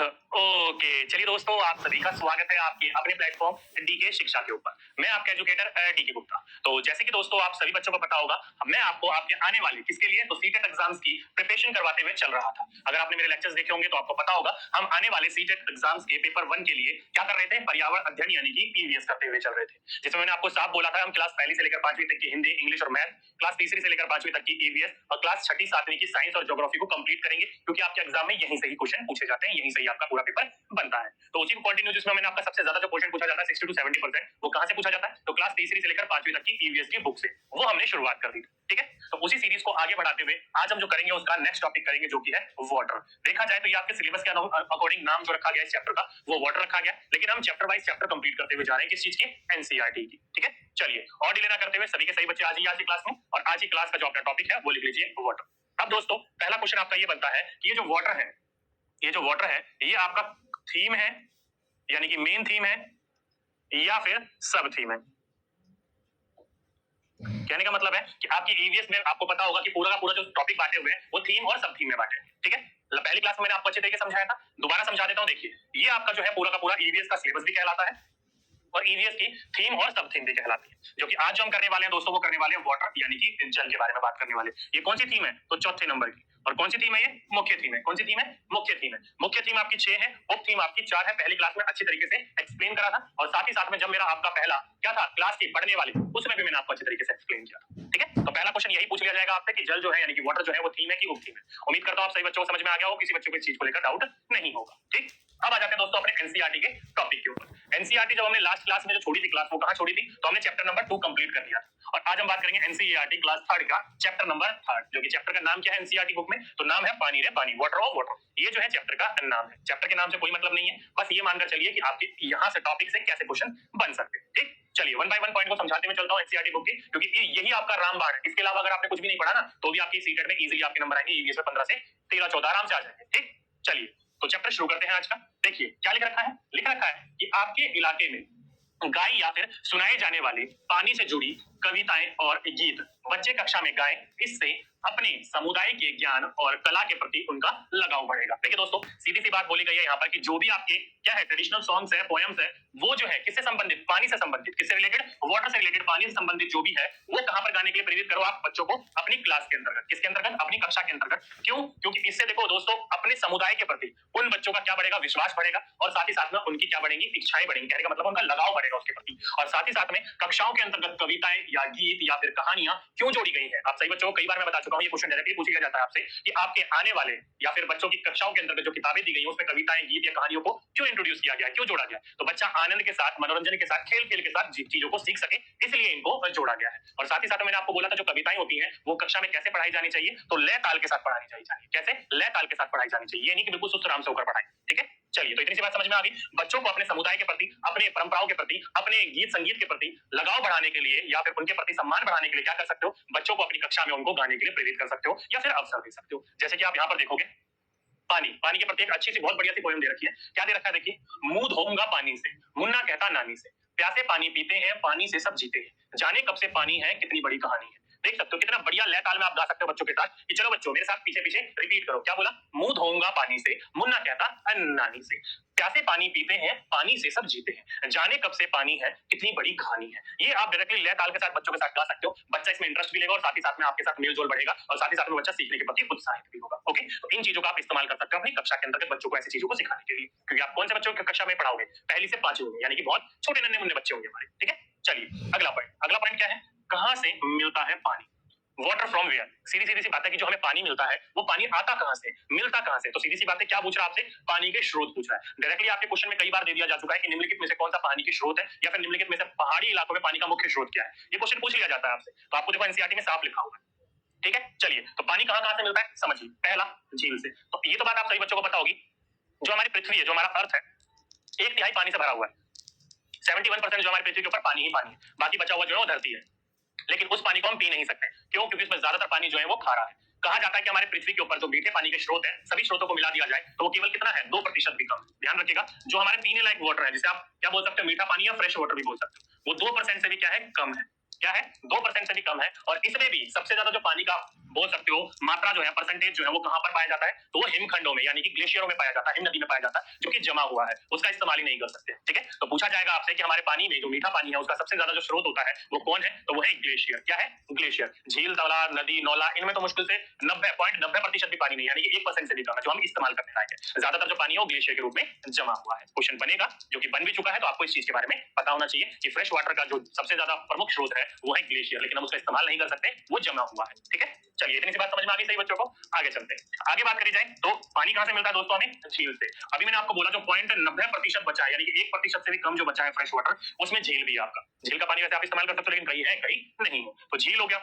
Okay, चलिए दोस्तों, आप सभी का स्वागत है आपके अपने प्लेटफॉर्म डीके शिक्षा के ऊपर। मैं आपका एजुकेटर डीके गुप्ता। तो जैसे कि दोस्तों आप सभी बच्चों को पता होगा, मैं आपको आपके आने वाले किसके लिए तो सीटेट एग्जाम्स की प्रिपरेशन करवाते हुए चल रहा था। अगर आपने मेरे लेक्चर्स देखे होंगे तो आपको पता होगा हम आने वाले सीटेट एग्जाम्स के पेपर 1 के लिए क्या कर रहे थे, पर्यावरण अध्ययन यानी कि ईवीएस करते हुए चल रहे थे। जिसमें मैंने आपको साफ बोला था हम क्लास पहली से लेकर 5वीं तक की हिंदी, इंग्लिश और मैथ, क्लास तीसरी से लेकर 5वीं तक की ईवीएस और क्लास 6ठी 7वीं की साइंस और ज्योग्राफी को कंप्लीट करेंगे, क्योंकि आपके एग्जाम में यहीं से ही क्वेश्चन पूछे जाते हैं, यहीं से ही आपका पूरा पेपर बनता है। तो उसी को कंटिन्यू जिसमें मैंने आपका सबसे ज्यादा जो क्वेश्चन पूछा जाता है 60 to 70%, वो कहां से पूछा जाता है तो क्लास तीसरी से लेकर 5वीं तक की ईवीएस की बुक से, वो हमने शुरुआत कर दी थी। ठीक है, तो उसी सीरीज को आगे बढ़ाते हुए आज हम जो करेंगे उसका नेक्स्ट टॉपिक करेंगे जो कि है वाटर। देखा जाए तो ये आपके सिलेबस के अकॉर्डिंग नाम जो रखा गया इस चैप्टर का वो वाटर रखा गया, लेकिन हम चैप्टर वाइज चैप्टर कंप्लीट करते हुए जा रहे हैं किस चीज की, एनसीईआरटी की। ठीक है, चलिए और डिले ना करते हुए सभी के सही बच्चे आज ही क्लास में, और आज ही क्लास का जो अपना टॉपिक है वो लिख लीजिए वाटर। अब दोस्तों पहला क्वेश्चन आपका ये बनता है कि ये जो वाटर है, ये आपका थीम है यानी कि मेन थीम है या फिर सब थीम है। कहने का मतलब है कि आपकी ईवीएस में आपको पता होगा कि पूरा का पूरा जो टॉपिक बांटे हुए हैं वो थीम और सब थीम में बांटे हैं। ठीक है, पहली क्लास में मैंने आपको अच्छे तरीके से समझाया था, दोबारा समझा देता हूं। देखिए ये आपका जो है पूरा का पूरा ईवीएस का सिलेबस भी कहलाता है और ईवीएस की थीम और सब थीम भी कहलाती है। जो कि आज जो हम करने वाले हैं दोस्तों वो करने वाले हैं वाटर यानी कि जल के बारे में बात करने वाले। ये कौन सी थीम है तो चौथे नंबर की। और कौन सी थीम है ये, मुख्य थीम है। कौन सी थीम है, मुख्य थीम है। मुख्य थीम आपकी 6 है, उप थीम आपकी 4 है। पहली क्लास में अच्छी तरीके से एक्सप्लेन करा था, और साथ ही साथ में जब मेरा आपका पहला क्या था क्लास की पढ़ने वाली, उसमें भी मैंने आपको अच्छे तरीके से एक्सप्लेन किया था। ठीक है, तो पहला क्वेश्चन यही पूछ लिया जाएगा आपसे कि जल जो है यानी कि वाटर जो है वो थीम है कि उप थीम है। उम्मीद करता हूं आप सही बच्चों को समझ में आ गया हो, किसी बच्चों को इस चीज को लेकर डाउट नहीं होगा। ठीक, अब आ जाते हैं दोस्तों अपने एनसीईआरटी के टॉपिक के ऊपर। एनसीईआरटी जब हमने लास्ट क्लास में जो छोड़ी थी क्लास, वो कहां छोड़ी थी तो हमने चैप्टर नंबर 2 कंप्लीट कर लिया था। और आज हम बात करेंगे एनसीईआरटी क्लास 3 का चैप्टर नंबर 3, जो कि चैप्टर का नाम क्या है एनसीईआरटी बुक में, तो नाम है पानी रे पानी, वाटर ऑफ वाटर। ये जो है चैप्टर का नाम है। चैप्टर के नाम से कोई मतलब नहीं है, बस ये मानकर चलिए कि आपके यहां से टॉपिक से कैसे क्वेश्चन बन सकते हैं। ठीक, चलिए 1 बाय 1 पॉइंट को समझाते हुए चलता हूं एनसीईआरटी बुक की, क्योंकि यही आपका रामबाण है। इसके अलावा अगर आपने कुछ भी नहीं पढ़ा ना तो भी आपकी सीटेट में इजीली आपके नंबर आएंगे, ईवीएस में 15 से 13 14 आराम से आ जाएंगे। ठीक, चलिए तो चैप्टर शुरू करते हैं आज का। देखिए क्या लिख रखा है, लिख रखा है कि आपके इलाके में गाय या फिर सुनाए जाने वाले पानी से जुड़ी कविताएं और गीत बच्चे कक्षा में गाएं, इससे अपने समुदाय के ज्ञान और कला के प्रति उनका लगाव बढ़ेगा। देखिए दोस्तों सीधी सी बात बोली गई है यहाँ पर कि जो भी आपके क्या है ट्रेडिशनल सॉन्ग्स है, पोएम्स है, वो जो है किससे संबंधित, पानी से संबंधित, किससे रिलेटेड, वाटर से रिलेटेड, पानी से संबंधित जो भी है वो कहां पर गाने के लिए प्रेरित करो आप बच्चों को, अपनी क्लास के अंतर्गत। किसके अंतर्गत, अपनी कक्षा के अंतर्गत। क्यों, क्योंकि इससे देखो दोस्तों अपने समुदाय के प्रति उन बच्चों का क्या बढ़ेगा, विश्वास बढ़ेगा, और साथ ही साथ में उनकी क्या बढ़ेंगी, इच्छाएं बढ़ेंगी। कहने का मतलब उनका लगाव बढ़ेगा उसके प्रति। और साथ ही साथ में कक्षाओं के अंतर्गत कविताएं या गीत या फिर कहानियां क्यों जोड़ी गई है। आप सही बच्चों को कई बार मैं बता चुका हूं, ये क्वेश्चन डायरेक्टली पूछ लिया जाता है आपसे कि आपके आने वाले या फिर बच्चों की कक्षाओं के अंतर्गत जो किताबें दी गई हैं उसमें कविताएं, गीत या कहानियों को क्यों इंट्रोड्यूस किया गया, क्यों जोड़ा गया। तो बच्चा आनंद के साथ, मनोरंजन के साथ, खेल खेल के साथ चीजों को सीख सके, इसलिए इनको जोड़ा गया है। और साथ ही साथ मैंने आपको बोला था जो कविताएं होती हैं वो कक्षा में कैसे पढ़ाई जानी चाहिए, तो लय ताल के साथ पढ़ाई जानी चाहिए। कैसे, लय ताल के साथ पढ़ाई जानी चाहिए, ये नहीं कि बिल्कुल सुस्त राम से होकर पढ़ाई। ठीक है, चलिए तो इतनी सी बात समझ में आ गई। बच्चों को अपने समुदाय के प्रति, अपने परंपराओं के प्रति, अपने गीत संगीत के प्रति लगाव बढ़ाने के लिए या फिर उनके प्रति सम्मान बढ़ाने के लिए क्या कर सकते हो, बच्चों को अपनी कक्षा में उनको गाने के लिए प्रेरित कर सकते हो या फिर अवसर दे सकते हो। जैसे कि आप यहाँ पर देखोगे पानी, पानी के प्रति एक अच्छी सी बहुत बढ़िया सी पोएम दे रखी है। क्या दे रखा है देखिए, मुंह धोऊंगा पानी से, मुन्ना कहता नानी से, प्यासे पानी पीते हैं, पानी से सब जीते हैं, जाने कब से पानी है, कितनी बड़ी कहानी है। देख सकते हो कितना बढ़िया लय ताल में आप गा सकते हो बच्चों के साथ कि चलो बच्चों मेरे साथ पीछे पीछे रिपीट करो। क्या बोला, मुंह धोऊंगा पानी से, मुन्ना कहता नानी से, प्यासे पानी पीते हैं, पानी से सब जीते हैं, जाने कब से पानी है, कितनी बड़ी कहानी है। ये आप डायरेक्टली लय ताल के साथ बच्चों के साथ गा सकते हो। बच्चा इसमें इंटरेस्ट भी लेगा और साथ ही साथ में आपके साथ मेल जोल बढ़ेगा और साथ ही साथ में बच्चा सीखने के प्रति उत्साहित भी होगा। ओके, तो इन चीजों का आप इस्तेमाल कर सकते हो अपनी कक्षा के अंतर्गत बच्चों को ऐसी चीजों को सिखाने के लिए, क्योंकि आप कौन से बच्चों की कक्षा में पढ़ाओगे, पहली से 5वीं में, यानी कि बहुत छोटे नन्हे मुन्ने बच्चे होंगे हमारे। ठीक है, चलिए अगला पॉइंट क्या है, कहां से मिलता है पानी, वाटर फ्रॉम वेयर। सीधी सीधी सी बात है कि जो हमें पानी मिलता है वो पानी आता कहां से, मिलता कहां से। तो सीधी सी बात है क्या पूछ रहा है आपसे, पानी के स्रोत पूछ रहा है। डायरेक्टली आपके क्वेश्चन में कई बार दे दिया जा चुका है कि निम्नलिखित में से कौन सा पानी के स्रोत है या फिर निम्नलिखित में से पहाड़ी इलाकों में पानी का मुख्य स्रोत क्या है, ये क्वेश्चन पूछ लिया जाता है आपसे। तो आपको देखो एनसीईआरटी में साफ लिखा हुआ है। ठीक है, चलिए तो पानी कहां कहां से मिलता है समझिए। पहला झील से, तो ये तो बात आप सभी बच्चों को पता होगी, जो हमारी पृथ्वी है, जो हमारा अर्थ है, 1/3 पानी से भरा हुआ है। 71% जो हमारी पृथ्वी के ऊपर पानी ही पानी है, बाकी बचा हुआ जो है वो धरती है। लेकिन उस पानी को हम पी नहीं सकते, क्यों, क्योंकि उसमें ज्यादातर पानी जो है वो खारा है। कहा जाता है कि हमारे पृथ्वी के ऊपर जो मीठे पानी के स्रोत है, सभी स्रोतों को मिला दिया जाए तो वो केवल कितना है, 2% भी कम। ध्यान रखिएगा, जो हमारे पीने लायक वाटर है, जिसे आप क्या बोल सकते हो, मीठा पानी या फ्रेश वाटर भी बोल सकते हो, वो 2% से भी क्या है, कम है। क्या है, 2% से भी कम है। और इसमें भी सबसे ज्यादा जो पानी का बोल सकते हो मात्रा जो है, परसेंटेज जो है वो कहां पर पाया जाता है, तो वो हिमखंडों में यानी कि ग्लेशियरों में पाया जाता है, हिम नदी में पाया जाता है, जो कि जमा हुआ है, उसका इस्तेमाल ही नहीं कर सकते। ठीक है, तो पूछा जाएगा आपसे कि हमारे पानी में जो मीठा पानी है उसका सबसे ज्यादा जो स्रोत होता है वो कौन है, तो वो है ग्लेशियर। क्या है? ग्लेशियर। झील, तालाब, नदी, नौला, इनमें तो मुश्किल से 90.90% भी पानी नहीं, यानी कि 1% से भी कम है जो हम इस्तेमाल करने लायक है। ज्यादातर जो पानी है वो ग्लेशियर के रूप में जमा हुआ है। क्वेश्चन बनेगा जो कि बन भी चुका है, तो आपको इस चीज के बारे में पता होना चाहिए कि फ्रेश वाटर का जो सबसे ज्यादा प्रमुख स्रोत है वो है ग्लेशियर, लेकिन हम उसका इस्तेमाल नहीं कर सकते, वो जमा हुआ है। ठीक है, चलिए इतनी सी बात समझ में आ गई सही बच्चों को? आगे चलते हैं। आगे बात करी जाए तो पानी कहां से मिलता है दोस्तों? हमें झील से। अभी मैंने आपको बोला जो 0.90% बचा है, यानी कि 1% से भी कम जो बचा है फ्रेश वाटर, उसमें झील भी है आपका। झील का पानी वैसे आप इस्तेमाल कर सकते हो, लेकिन कहीं है कहीं नहीं हो, तो झील हो गया।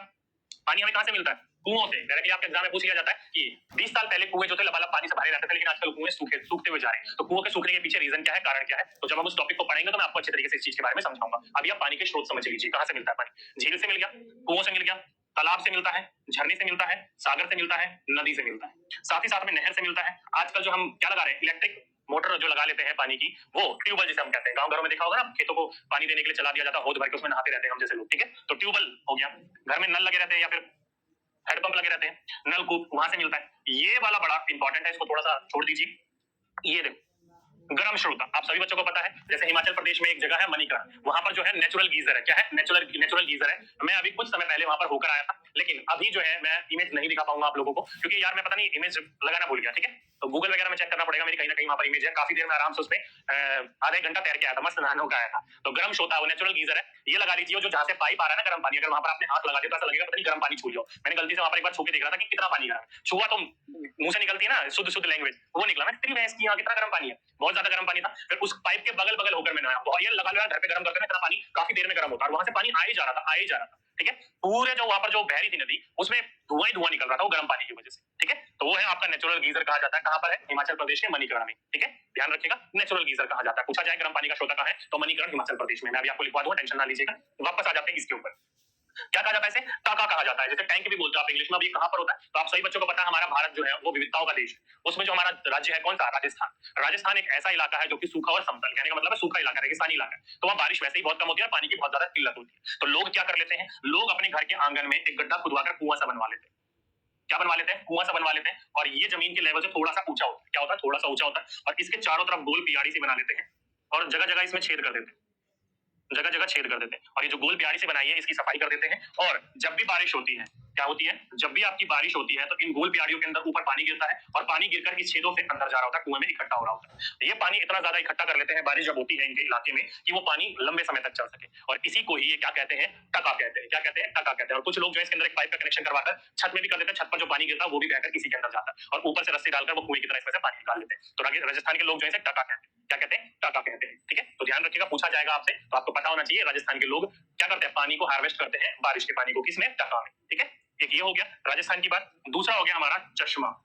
पानी हमें कहां से मिलता है? कुओं से। डायरेक्टली आपके एग्जाम में पूछ लिया जाता है कि 20 साल पहले कुएं जो थे लबालब पानी से भरे रहते थे, लेकिन आजकल कुएं सूखते हुए जा रहे हैं, तो कुओं के सूखने के पीछे रीजन क्या है, कारण क्या है? तो जब हम उस टॉपिक को पढ़ेंगे तो मैं आपको अच्छे तरीके से इस चीज के बारे में समझाऊंगा। अभी आप पानी के स्रोत समझ लीजिए, कहां से मिलता है पानी? झील से मिल गया, कुओं से मिल गया, तालाब से मिलता है, झरने से मिलता है, सागर से मिलता है, नदी से मिलता है, साथ ही साथ में नहर से मिलता है। आजकल जो हम क्या लगा रहे हैं, इलेक्ट्रिक मोटर जो लगा लेते हैं पानी की, वो ट्यूबवेल जिसे हम कहते हैं, गांव घरों में देखा होगा ना, खेतों को पानी देने के लिए चला दिया जाता है, होद भर के उसमें नहाते रहते हैं हम जैसे लोग। ठीक है, तो ट्यूबवेल हो गया। घर में नल लगे रहते हैं या फिर हैंडपंप लगे रहते हैं, नलकूप, वहां से मिलता है। ये वाला बड़ा इंपॉर्टेंट है, इसको थोड़ा सा छोड़ दीजिए। ये देखो गर्म स्रोत, आप सभी बच्चों को पता है, जैसे हिमाचल प्रदेश में एक जगह है मणिकरण, वहां पर जो है नेचुरल गीजर है। क्या है? नेचुरल गीजर है। मैं अभी कुछ समय पहले वहां पर होकर आया था, लेकिन अभी जो है मैं इमेज नहीं दिखा पाऊंगा आप लोगों को, क्योंकि यार मैं पता नहीं इमेज लगाना भूल गया। ठीक है, तो गूगल वगैरह में चेक करना पड़ेगा, मेरी कहीं ना कहीं वहां पर इमेज है। काफी देर में आराम से उसमें आधा एक घंटा तैर के आया था, मस्त नहाने का आया था। तो गर्म स्रोत है वो, नेचुरल गीजर है। ये लगा लीजिए, जो जहां से पाइप आ रहा है ना गर्म पानी, अगर वहां पर आपने हाथ लगा दिया तो ऐसा लगेगा पता नहीं गर्म पानी छू लिया। मैंने गलती से वहां पर एक बार छू के देख रहा था कि कितना पानी गर्म है, छुआ तो मुंह से निकलती है ना शुद्ध शुद्ध लैंग्वेज, वो निकला। मैं तेरी भैंस की, यहाँ कितना गर्म पानी है, बहुत ज्यादा गर्म पानी था। फिर उस पाइप के बगल बगल होकर मैंने आया, और ये लगा घर पे गर्म करते इतना पानी काफी देर में गर्म होता है, और वहां से पानी आ ही जा रहा था, आ ही जा रहा था। ठीक है, पूरे जो वहां पर जो बह रही थी नदी, उसमें धुआं ही धुआं निकल रहा था वो गर्म पानी की वजह से। ठीक है, तो वो है आपका नेचुरल गीजर, कहा जाता है। कहां पर है? हिमाचल प्रदेश के मणिकरण में। ठीक है, ध्यान रखिएगा, नेचुरल गीजर कहा जाता है। पूछा जाए गर्म पानी का स्रोत कहां है, तो मणिकरण हिमाचल प्रदेश में। मैं अभी आपको लिखवा दूंगा, टेंशन ना लीजिएगा। वापस आ जाते हैं इसके ऊपर। क्या कहा जाता है इसे? टाका कहा जाता है, जैसे टैंक भी बोलते हैं आप इंग्लिश में। अब ये कहां पर होता है, तो आप सभी बच्चों को पता है हमारा भारत जो है वो विविधताओं का देश है। उसमें जो हमारा राज्य है कौन सा? राजस्थान। राजस्थान एक ऐसा इलाका है जो कि सूखा और समतल, कहने का मतलब है सूखा इलाका, रेगिस्तानी इलाका है, तो वहां बारिश वैसे ही बहुत कम होती है और पानी की बहुत ज्यादा किल्लत होती है। तो लोग क्या कर लेते हैं, लोग अपने घर के आंगन में एक गड्ढा खुदवाकर कुआं सा बनवा लेते हैं। क्या बनवा लेते हैं? कुआं सा बनवा लेते हैं, और ये जमीन के लेवल से थोड़ा सा ऊंचा होता है। क्या होता है? थोड़ा सा ऊंचा होता है, और इसके चारों तरफ गोल पियाड़ी से बना लेते हैं, और जगह जगह इसमें छेद कर देते हैं, जगह जगह छेद कर देते हैं, और ये जो गोल प्यारी से बनाई है इसकी सफाई कर देते हैं। और जब भी बारिश होती है, क्या होती है, जब भी आपकी बारिश होती है तो इन गोल प्यारियों के अंदर ऊपर पानी गिरता है, और पानी गिरकर इस छेदों से अंदर जा रहा होता है, कुएं में इकट्ठा हो रहा होता है। ये पानी इतना ज्यादा इकट्ठा कर लेते हैं बारिश जब होती है इनके इलाके में, कि वो पानी लंबे समय तक चल सके, और इसी को ही ये क्या कहते हैं? टका कहते हैं। क्या कहते हैं? टका कहते हैं। और कुछ लोग जो है इसके अंदर एक पाइप का कनेक्शन करवाकर छत में भी कर देते हैं, छत पर जो पानी गिरता है वो भी बहकर इसी के अंदर जाता है, और ऊपर से रस्सी डालकर वो कुएं की तरह इसमें से पानी निकाल लेते हैं। तो राजस्थान के लोग जो है टका कहते हैं। क्या कहते हैं? टाका कहते हैं। ठीक है, तो ध्यान रखिएगा, पूछा जाएगा आपसे, तो आपको पता होना चाहिए राजस्थान के लोग क्या करते हैं, पानी को हार्वेस्ट करते हैं, बारिश के पानी को, किसमें? टका में। ठीक है, एक ये हो गया राजस्थान की बात। दूसरा हो गया हमारा चश्मा।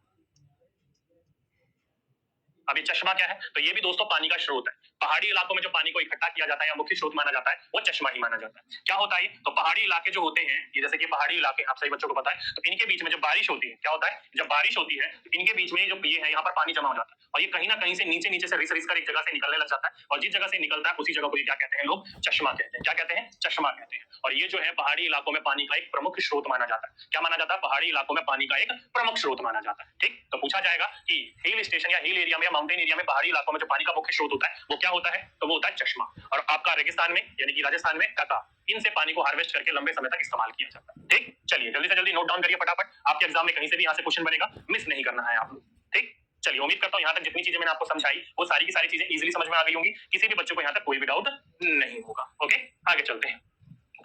अब ये चश्मा क्या है, तो ये भी दोस्तों पानी का स्रोत है। पहाड़ी इलाकों में जो पानी को इकट्ठा किया जाता है या मुख्य स्रोत माना जाता है, वो चश्मा ही माना जाता है। क्या होता है? तो पहाड़ी इलाके जो होते हैं, ये जैसे कि पहाड़ी इलाके आप सही बच्चों को पता है, तो इनके बीच में जब बारिश होती है, क्या होता है, जब बारिश होती है तो इनके बीच में जो ये है, यहाँ पर पानी जमा हो जाता है, और ये कहीं ना कहीं से नीचे नीचे से रिस रिस कर एक जगह से निकलने लग जाता है, और जिस जगह से निकलता है उसी जगह को क्या कहते हैं लोग? चश्मा कहते हैं। क्या कहते हैं? चश्मा कहते हैं। और ये जो है पहाड़ी इलाकों में पानी का एक प्रमुख स्रोत माना जाता है। क्या माना जाता है? पहाड़ी इलाकों में पानी का एक प्रमुख स्रोत माना जाता है। ठीक, तो पूछा जाएगा कि हिल स्टेशन या हिल एरिया में या माउंटेन एरिया में पहाड़ी इलाकों में जो पानी का मुख्य स्रोत होता है वो क्या होता है, तो वो होता है चश्मा। और आपका रेगिस्तान में यानी कि राजस्थान में टका। इनसे पानी को हार्वेस्ट करके लंबे समय तक इस्तेमाल किया जाता है। ठीक, चलिए जल्दी से जल्दी नोट डाउन करिए फटाफट, आपके एग्जाम में कहीं से भी यहाँ से क्वेश्चन बनेगा, मिस नहीं करना है आप लोग। ठीक, चलिए उम्मीद करता हूँ यहाँ तक जितनी चीजें मैंने आपको समझाई वो सारी की सारी चीजें इजीली समझ में आ गई होंगी, किसी भी बच्चे को यहाँ तक कोई भी डाउट नहीं होगा। ओके, आगे चलते हैं।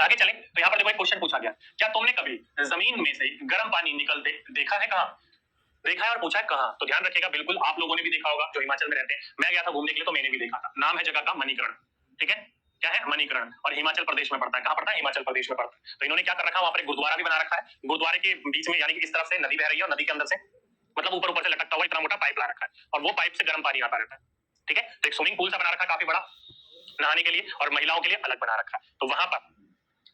आगे चलें तो यहाँ पर देखो एक क्वेश्चन पूछा गया, क्या तुमने कभी जमीन में से गर्म पानी निकलते देखा है? कहाँ देखा है? और पूछा है कहाँ? तो ध्यान रखिएगा, बिल्कुल आप लोगों ने भी देखा होगा जो हिमाचल में रहते हैं। मैं गया था घूमने के लिए तो मैंने भी देखा था। नाम है जगह का मणिकरण। ठीक है, क्या है? मणिकरण, और हिमाचल प्रदेश में पड़ता है। कहाँ पड़ता है? हिमाचल प्रदेश में पड़ता है। तो इन्होंने क्या कर रखा है, वहां पर एक गुरुद्वारा भी बना रखा है। गुरुद्वारे के बीच में यानी कि इस तरफ से नदी बह रही है, और नदी के अंदर से मतलब ऊपर ऊपर से लटकता हुआ इतना मोटा पाइप ला रखा है, और वो पाइप से गर्म पानी आता रहता है। ठीक है, तो एक स्विमिंग पूल सा बना रखा है काफी बड़ा नहाने के लिए, और महिलाओं के लिए अलग बना रखा है। तो वहां पर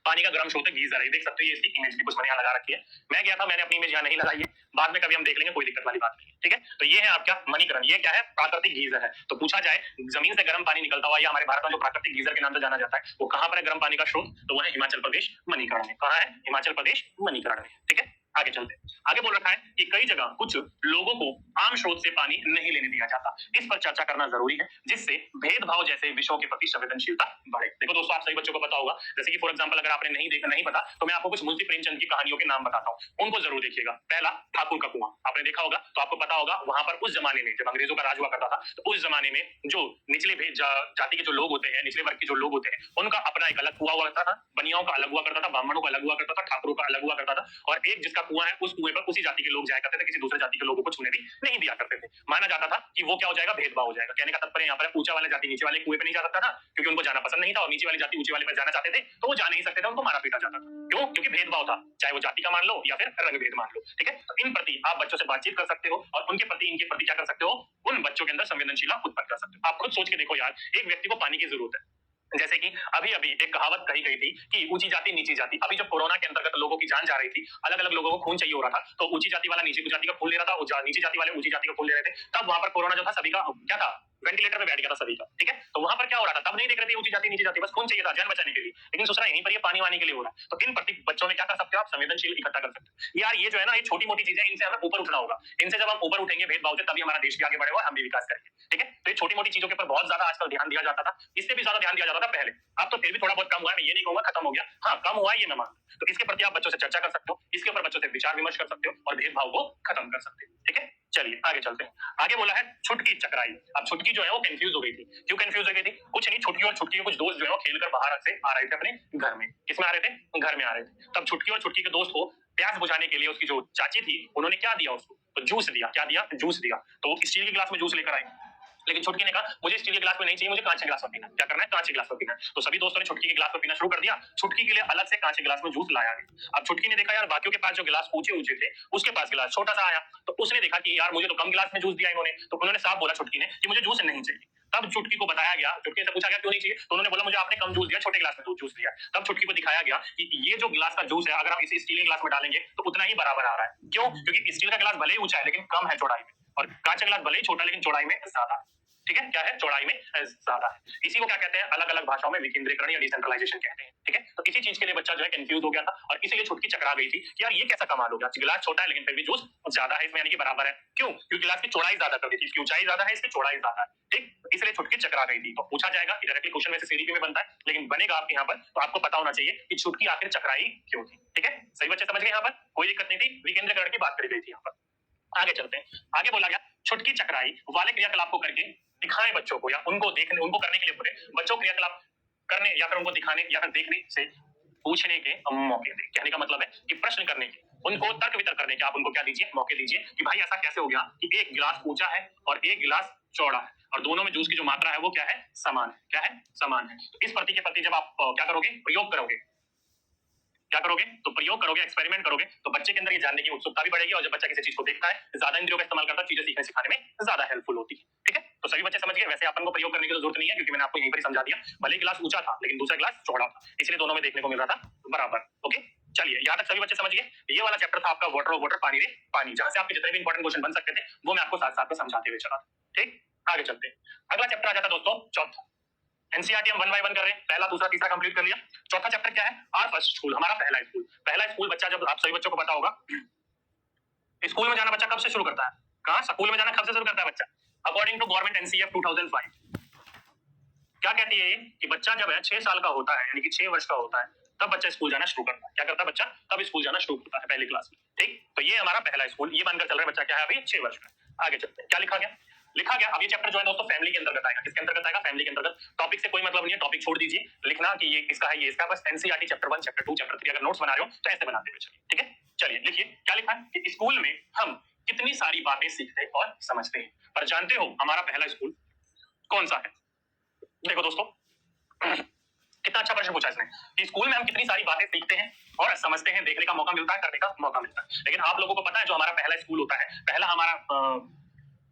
पानी का गर्म स्रोत है, गीजर है। देख सकते हो ये इसकी इमेज भी कुछ मैंने यहाँ लगा रखी है। मैं गया था, मैंने अपनी इमेज यहाँ नहीं लगाई है, बाद में कभी हम देख लेंगे, कोई दिक्कत वाली बात नहीं। ठीक है, तो ये है आपका मणिकरण। ये क्या है? प्राकृतिक गीजर है। तो पूछा जाए जमीन से गर्म पानी निकलता हुआ या हमारे भारत में जो प्राकृतिक गीजर के नाम से जाना जाता है वो कहां पर है गर्म पानी का स्रोत, तो वो है हिमाचल प्रदेश मणिकरण में। कहां है? हिमाचल प्रदेश मणिकरण में। ठीक है, आगे चलते हैं। आगे बोल रखा है कि कई जगह कुछ लोगों को आम स्रोत से पानी नहीं लेने दिया जाता। इस पर चर्चा करना जरूरी है, जिससे भेदभाव जैसे विषयों के प्रति संवेदनशीलता बढ़े। देखो दोस्तों, आप सभी बच्चों को पता होगा, जैसे कि फॉर एग्जांपल अगर आपने नहीं पता तो मैं आपको कुछ मुंशी प्रेमचंद की कहानियों के नाम बताता हूँ, उनको जरूर देखिएगा। पहला, ठाकुर का कुआं, आपने देखा होगा तो आपको पता होगा, वहां पर उस जमाने में जब अंग्रेजों का राज हुआ करता था, तो उस जमाने में जो निचले जाति के जो लोग होते हैं, निचले वर्ग के जो लोग होते हैं, उनका अपना एक अलग कुआं हुआ करता था। बनियाओं का अलग हुआ करता था, ब्राह्मणों का अलग हुआ करता था, ठाकुरों का अलग हुआ करता था, और एक जिसका कुआं है उस कुएं पर उसी जाति के लोग जाया करते थे, किसी दूसरे जाति के लोगों को छूने भी नहीं दिया करते थे। माना जाता था कि वो क्या हो जाएगा, भेदभाव हो जाएगा। कहने का तात्पर्य यहाँ पर ऊंचा वाला जाति नीचे वाले कुएं पे नहीं जा सकता था, क्योंकि उनको जाना पसंद नहीं था, और नीचे वाली जाति ऊंचे वाले पर जाना चाहते थे तो वो जा नहीं सकते थे, उनको मारा पीटा जाता था। क्यों? क्योंकि भेदभाव था, चाहे वो जाति का मान लो या फिर रंग भेद मान लो। ठीक है, तो इन प्रति आप बच्चों से बातचीत कर सकते हो, और उनके प्रति इनके प्रति क्या कर सकते हो, उन बच्चों के अंदर संवेदनशीलता उत्पन्न कर सकते हो। आप खुद सोच के देखो यार, एक व्यक्ति को पानी की जरूरत है, जैसे कि अभी अभी एक कहावत कही गई थी कि ऊंची जाति नीची जाति। अभी जब कोरोना के अंतर्गत लोगों की जान जा रही थी, अलग अलग लोगों को खून चाहिए हो रहा था, तो ऊंची जाति वाला नीची जाति का खून ले रहा था, नीची जाति वाले ऊंची जाति का खून ले रहे थे। तब वहां पर कोरोना जो था सभी का क्या था, वेंटिलेटर पे बैठ गया था सभी का। ठीक है, तो वहां पर क्या हो रहा था, तब नहीं देख रहे थे ऊंची जाति नीची जाति, बस खून चाहिए था जान बचाने के लिए। लेकिन दूसरा यहीं पर ये पानी वानी के लिए हो रहा है। तो इन प्रति बच्चों में क्या कर सकते हो आप, संवेदनशील इकट्ठा कर सकते हो। यार ये जो है ना, ये छोटी मोटी चीजें, इनसे हमें ऊपर उठना होगा। इनसे जब हम ऊपर उठेंगे भेदभाव से, तभी हमारा देश भी आगे बढ़ेगा, हम भी विकास करेंगे। ठीक है, तो ये छोटी मोटी चीजों के ऊपर बहुत ज्यादा आजकल ध्यान दिया जाता था, इससे भी ज्यादा ध्यान दिया जाता था पहले। अब तो फिर भी थोड़ा बहुत कम हुआ है, मैं ये नहीं कहूंगा खत्म हो गया, हाँ कम हुआ है ये मैं मानता हूं। तो इसके प्रति आप बच्चों से चर्चा कर सकते हो, इसके ऊपर बच्चों से विचार विमर्श कर सकते हो, और भेदभाव को खत्म कर सकते हो। ठीक है, चलिए आगे चलते हैं। आगे बोला है छुटकी चकराई। अब छुटकी जो है वो कंफ्यूज हो गई थी। क्यों कंफ्यूज हो गई थी? कुछ नहीं, छुटकी और छुटकी के कुछ दोस्त जो है वो खेलकर बाहर से आ रहे थे अपने घर में। किसमें आ रहे थे? घर में आ रहे थे। तब छुटकी और छुटकी के दोस्त को प्यास बुझाने के लिए उसकी जो चाची थी, उन्होंने क्या दिया उसको, तो जूस दिया। क्या दिया? जूस दिया। तो स्टील के गिलास में जूस लेकर आई, लेकिन छुटकी ने कहा मुझे स्टील के गिलास में नहीं चाहिए, मुझे कांच के गिलास में पीना। क्या करना है? कांच के गिलास में पीना। तो सभी दोस्तों ने छुटकी के गिलास में पीना शुरू कर दिया। छुटकी के लिए अलग से कांच के गिलास में जूस लाया गया। अब छुटकी ने देखा यार बाकियों के पास जो गिलास ऊंचे ऊंचे थे, उसके पास गिलास छोटा सा आया, तो उसने देखा कि यार मुझे तो कम गिलास में जूस दिया इन्होंने। तो उन्होंने साफ बोला छुटकी ने कि मुझे जूस नहीं चाहिए। तब छुटकी को बताया गया, छुटकी से पूछा गया क्यों नहीं चाहिए, तो उन्होंने बोला मुझे आपने कम जूस दिया, छोटे गिलास में जूस दिया। तब छुटकी को दिखाया गया कि ये जो गिलास का जूस है, अगर आप इसे स्टील के गिलास में डालेंगे तो उतना ही बराबर आ रहा है। क्यों? क्योंकि स्टील का गिलास भले ही ऊंचा है लेकिन कम है चौड़ाई में, और कांच का गिलास भले ही छोटा लेकिन चौड़ाई में ज्यादा है। ठीक है, क्या है? चौड़ाई में ज्यादा है। इसी को क्या कहते हैं अलग अलग भाषाओं में? विकेंद्रीकरण या डिसेंट्रलाइजेशन कहते हैं। ठीक है, तो इसी चीज के लिए बच्चा जो है कंफ्यूज हो गया था, और इसीलिए छुटकी चकरा गई थी कि यार ये कैसा कमाल हो गया, गिलास छोटा है लेकिन फिर भी जूस ज्यादा है इसमें, यानी कि बराबर है। क्यों? क्योंकि गिलास की चौड़ाई ज्यादा कर दी थी, इसकी ऊंचाई ज्यादा है, इसकी चौड़ाई ज्यादा है। ठीक, इसलिए छुटकी चकरा गई थी। तो पूछा जाएगा डायरेक्टली क्वेश्चन में से सीडीपी में बनता है, लेकिन बनेगा आपके यहाँ पर, तो आपको पता होना चाहिए कि छुटकी आखिर चकराई क्यों थी। ठीक है, सही बच्चे समझ गए? यहाँ पर कोई दिक्कत नहीं थी, विकेंद्रीकरण की बात करी गई थी यहाँ पर। आगे चलते हैं। आगे बोला गया छुटकी चकराई वाले क्रियाकलाप को करके दिखाएं बच्चों को, या उनको देखने, उनको करने के लिए बोले बच्चों क्रियाकलाप करने, या फिर उनको दिखाने या फिर देखने से पूछने के मौके दें। कहने का मतलब है कि प्रश्न करने के, उनको तर्क वितर्क करने के आप उनको क्या दीजिए? मौके दीजिए कि भाई ऐसा कैसे हो गया कि एक गिलास ऊंचा है और एक गिलास चौड़ा है, और दोनों में जूस की जो मात्रा है वो क्या है? समान है। क्या है? समान है। तो इस प्रति के प्रति जब आप क्या करोगे? प्रयोग करोगे। क्या करोगे? तो प्रयोग करोगे, एक्सपेरिमेंट करोगे, तो बच्चे के अंदर ये जानने की उत्सुकता भी बढ़ेगी, और जब बच्चा किसी चीज को देखता है, ज्यादा इंद्रियों का इस्तेमाल करता है, चीजें सीखने सिखाने में ज्यादा हेल्पफुल होती है। ठीक है, तो सभी बच्चे समझ गए। वैसे अपन को प्रयोग करने की तो जरूरत नहीं है, क्योंकि मैंने आपको यहीं पर ही समझा दिया। भले गिलास ऊंचा था लेकिन दूसरा गिलास चौड़ा था, इसलिए दोनों में देखने को मिल रहा था बराबर। ओके, चलिए यहाँ तक सभी बच्चे समझ गए। ये वाला चैप्टर था आपका वाटर ऑफ वाटर, पानी रे पानी, जहां से आपके जितने भी इंपॉर्टेंट क्वेश्चन बन सकते थे वो मैं आपको साथ साथ में समझाते हुए चला। ठीक, आगे चलते हैं। अगला चैप्टर आ जाता दोस्तों चौथा। एनसीईआरटी हम 1 बाय 1 कर रहे हैं, पहला दूसरा तीसरा कंप्लीट कर लिया। चौथा चैप्टर क्या है? आवर फर्स्ट स्कूल, हमारा पहला स्कूल। पहला स्कूल बच्चा, जब आप सभी बच्चों को पता होगा, स्कूल में जाना बच्चा कब से शुरू करता है? कहां? स्कूल में जाना कब से शुरू करता है बच्चा? अकॉर्डिंग टू गवर्नमेंट एनसीएफ 2005 क्या कहती है कि बच्चा जब है 6 साल का होता है, यानी कि 6 वर्ष का होता है, तब बच्चा स्कूल जाना शुरू करता है। क्या करता है बच्चा? तब स्कूल जाना शुरू करता है, पहली क्लास में। ठीक, तो ये हमारा पहला स्कूल, ये मानकर चल रहा है बच्चा क्या है अभी 6 वर्ष का। आगे चलते हैं, क्या लिखा गया? लिखा गया अब ये चैप्टर जो है दोस्तों फैमिली के अंतर्गत आएगा। किसके अंतर्गत आएगा? फैमिली के अंतर्गत। टॉपिक से कोई मतलब नहीं है, टॉपिक छोड़ दीजिए, लिखना कि ये इसका है, ये इसका, बस एनसीईआरटी चैप्टर 1 चैप्टर 2 चैप्टर 3 अगर नोट्स बना रहे हो तो ऐसे बनाते हुए चलिए। ठीक है, चलिए लिखिए क्या लिखा है कि स्कूल में हम कितनी सारी बातें सीखते और समझते हैं। पर जानते हो हमारा पहला स्कूल कौन सा है? देखो दोस्तों कितना अच्छा प्रश्न पूछा इसने कि स्कूल में हम कितनी सारी बातें सीखते हैं और समझते हैं, देखने का मौका मिलता है, करने का मौका मिलता है। लेकिन आप लोगों को पता है जो हमारा पहला स्कूल होता है, पहला हमारा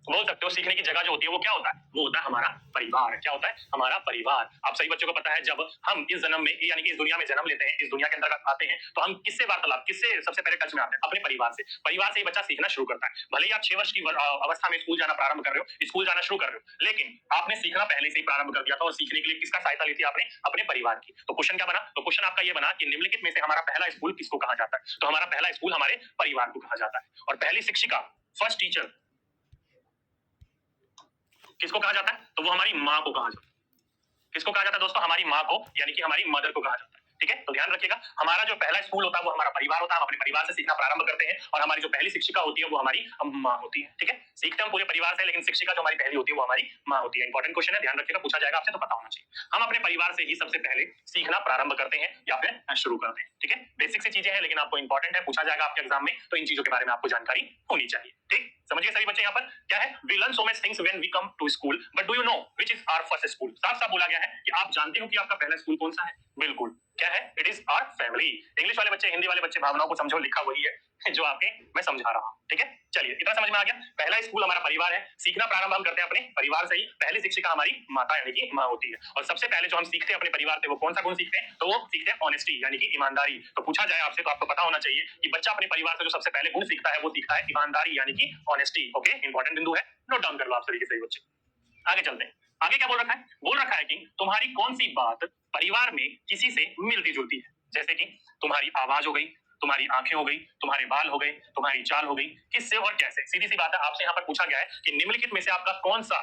बोल सकते हो सीखने की जगह जो होती है वो क्या होता है, वो होता है हमारा परिवार। क्या होता है, हमारा परिवार। आप सभी बच्चों को पता है जब हम इस जन्म में यानी कि इस दुनिया में जन्म लेते हैं, इस दुनिया के अंदर आते हैं, तो हम किससे वार्तालाप, किससे सबसे पहले टच में आते हैं, अपने परिवार से। परिवार से ही बच्चा सीखना शुरू करता है। भले ही आप 6 वर्ष की अवस्था में स्कूल जाना प्रारंभ कर रहे हो, स्कूल जाना शुरू कर रहे हो, लेकिन आपने सीखना पहले से ही प्रारंभ कर दिया था और सीखने के लिए किसका सहायता ली थी आपने, अपने परिवार की। तो क्वेश्चन क्या बना, तो क्वेश्चन आपका ये बना कि निम्नलिखित में से हमारा पहला स्कूल किसको कहा जाता है। तो हमारा पहला स्कूल हमारे परिवार को कहा जाता है। और पहली शिक्षिका, फर्स्ट टीचर किसको कहा जाता है, तो वो हमारी माँ को कहा जाता है। किसको कहा जाता है दोस्तों, हमारी माँ को, यानी कि हमारी मदर को कहा जाता है। ठीक है, तो ध्यान रखिएगा, हमारा जो पहला स्कूल होता है वो हमारा परिवार होता है। हम अपने परिवार से सीखना प्रारंभ करते हैं और हमारी जो पहली शिक्षिका होती है वो हमारी माँ होती है। ठीक है, सीखते हम पूरे परिवार से, लेकिन शिक्षिका जो हमारी पहली होती है वो हमारी माँ होती है। इंपॉर्टेंट क्वेश्चन है, ध्यान रखिएगा, पूछा जाएगा आपसे तो पता होना चाहिए। हम अपने परिवार से ही सबसे पहले सीखना प्रारंभ करते हैं या फिर शुरू करते हैं। ठीक है, बेसिक सी चीजें हैं लेकिन आपको इंपॉर्टेंट है, पूछा जाएगा आपके एग्जाम में, तो इन चीजों के बारे में आपको जानकारी होनी चाहिए। ठीक, समझिए सभी बच्चे, यहाँ पर क्या है, we learn so much things when we come to school, but do you know which is our first school. साफ साफ बोला गया है कि आप जानते हो कि आपका पहला स्कूल कौन सा है। बिल्कुल, क्या है, it is our family. English वाले बच्चे, हिंदी वाले बच्चे भावनाओं को समझो, लिखा वही है जो आपके मैं समझा रहा हूं। ठीक है, चलिए इतना समझ में आ गया। पहला स्कूल हमारा परिवार है, सीखना प्रारंभ हम करते हैं अपने परिवार से ही। पहली शिक्षिका हमारी माता यानी कि माँ होती है। और सबसे पहले जो हम सीखते हैं अपने परिवार से वो कौन सा गुण सीखते हैं, तो वो सीखते हैं ऑनेस्टी यानी कि ईमानदारी। तो पूछा जाए आपसे तो आपको पता होना चाहिए कि बच्चा अपने परिवार से जो सबसे पहले गुण सीखता है वो सीखता है ईमानदारी यानी कि ऑनेस्टी। ओके, इंपॉर्टेंट बिंदु है, नोट डाउन कर लो आप तरीके से बच्चे। आगे चलते हैं, आगे क्या बोल रखा है, बोल रखा है कि तुम्हारी कौन सी बात परिवार में किसी से मिलती जुलती है। जैसे कि तुम्हारी आवाज हो गई, तुम्हारी आंखें हो गई, तुम्हारे बाल हो गए, तुम्हारी चाल हो गई, किससे और कैसे। सीधी सी बात है, आपसे यहाँ पर पूछा गया है कि निम्नलिखित में से आपका कौन सा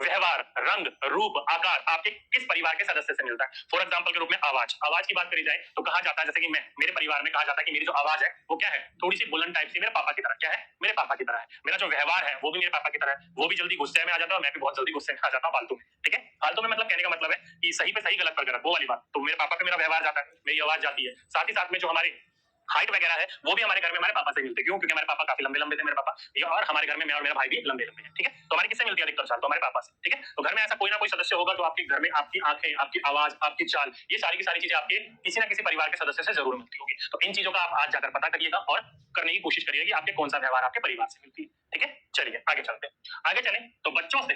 व्यवहार, रंग, रूप, आकार आपके किस परिवार के सदस्य से मिलता है। फॉर एग्जांपल के रूप में आवाज, आवाज की बात करी जाए तो कहा जाता है, जैसे कि मैं, मेरे परिवार में कहा जाता है कि मेरी जो आवाज है वो क्या है, थोड़ी सी बुलंद टाइप सी, मेरे पापा की तरह। क्या है, मेरे पापा की तरह है। मेरा जो व्यवहार है वो भी मेरे पापा की तरह है, वो भी जल्दी गुस्से में आ जाता है और मैं भी बहुत जल्दी गुस्से में आ जाता हूँ फालतू में। ठीक है, फालतू में मतलब कहने का मतलब है कि सही पे सही, गलत पर गलत, वो वाली बात। तो मेरे पापा पे मेरा व्यवहार जाता है, मेरी आवाज जाती है। साथ ही साथ में जो हमारे हाइट वगैरह है वो भी हमारे घर में हमारे पापा से मिलते हैं। क्यों, क्योंकि हमारे पापा काफी लंबे लंबे थे मेरे पापा, और हमारे घर में मैं और मेरा भाई भी लंबे लंबे हैं। ठीक है, तो हमारी किससे मिलती है अधिकतर चाल, तो हमारे पापा से। ठीक है, तो घर में ऐसा कोई ना कोई सदस्य होगा जो आपके घर में आपकी आंखें, आपकी आवाज, आपकी चाल, ये सारी की सारी चीजें आपके किसी ना किसी परिवार के सदस्य से जरूर मिलती होगी। तो इन चीजों का आप आज जाकर पता करिएगा और करने की कोशिश करिएगा कि आपके कौन सा व्यवहार आपके परिवार से मिलती है। ठीक है, चलिए आगे चलते हैं। आगे चले तो बच्चों से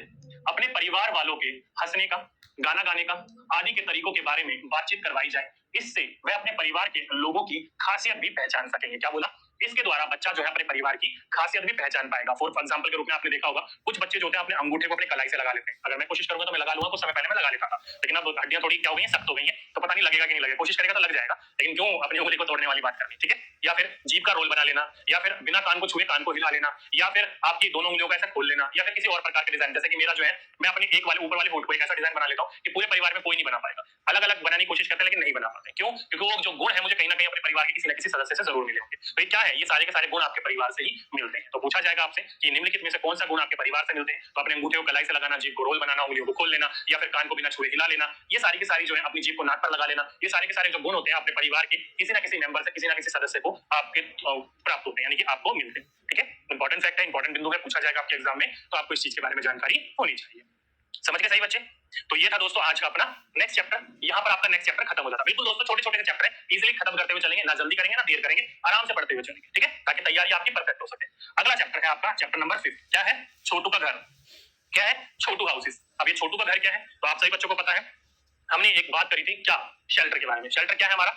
अपने परिवार वालों के हंसने का, गाना गाने का आदि के तरीकों के बारे में बातचीत करवाई जाए। इससे वह अपने परिवार के लोगों की खासियत भी पहचान सकेंगे। क्या बोला, इसके द्वारा बच्चा जो है अपने परिवार की खासियत भी पहचान पाएगा। फॉर एग्जांपल के रूप में आपने देखा होगा कुछ बच्चे जो होते हैं अपने अंगूठे को अपने कलाई से लगा लेते हैं। अगर मैं कोशिश करूंगा तो मैं लगा लूंगा, कुछ समय पहले मैं लगा लेता था, लेकिन अब हड्डियां थोड़ी क्या हो गई हैं, सख्त हो गई हैं, तो पता नहीं लगेगा कि नहीं लगेगा। कोशिश करेगा तो लग जाएगा, लेकिन क्यों अपनी उंगली को तोड़ने वाली बात करनी। ठीक है, या फिर जीभ का रोल बना लेना, या फिर बिना कान को छुए कान को हिला लेना, या फिर आपकी दोनों उंगलियों को ऐसे खोल लेना, या फिर किसी और प्रकार के डिजाइन। जैसे कि मेरा जो है, मैं अपने एक वाले ऊपर वाले होंठ को एक ऐसा डिजाइन बना लेता हूँ कि पूरे परिवार में कोई नहीं बना पाएगा। अलग अलग बनाने की कोशिश करते हैं लेकिन नहीं बना पाते। क्यों, क्योंकि वो जो गुण है मुझे कहीं ना कहीं अपने परिवार के किसी न किसी सदस्य से जरूर मिले होंगे। तो ये क्या है, ये सारे के सारे गुण आपके परिवार से ही मिलते हैं। तो पूछा जाएगा आपसे कि निम्नलिखित में से कौन सा गुण आपके परिवार से मिलते हैं, तो अपने अंगूठे को कलाई से लगाना, जीभ को रोल बनाना, उंगलियों को खोल लेना, या फिर कान को बिना छुए हिला लेना, ये सारी की सारी जो है अपनी जीभ को नाक पर लगा लेना, ये सारे के सारे जो गुण होते हैं अपने परिवार के किसी ना किसी मेंबर से, किसी ना किसी सदस्य को आपके प्राप्त होते हैं, यानी कि आपको मिलते हैं। ठीक है, इंपॉर्टेंट फैक्ट है, इंपॉर्टेंट बिंदु है, पूछा जाएगा आपके एग्जाम में, तो आपको इस चीज के बारे में जानकारी होनी चाहिए। समझ गए सही बच्चे। तो ये था दोस्तों आज का अपना नेक्स्ट चैप्टर। यहाँ पर आपका नेक्स्ट चैप्टर खत्म हो जाता है। बिल्कुल दोस्तों, छोटे छोटे से चैप्टर है, इजीली खत्म करते हुए चलेंगे, ना जल्दी करेंगे ना देर करेंगे, आराम से पढ़ते हुए चलेंगे। ठीक है, ताकि तैयारी आपकी परफेक्ट हो सके। अगला चैप्टर है आपका चैप्टर नंबर 5। क्या है, छोटू का घर। क्या है, छोटू हाउसेस। अब ये छोटू का घर क्या है, तो आप सभी बच्चों को पता है, हमने एक बात करी थी क्या, शेल्टर के बारे में। शेल्टर क्या है, हमारा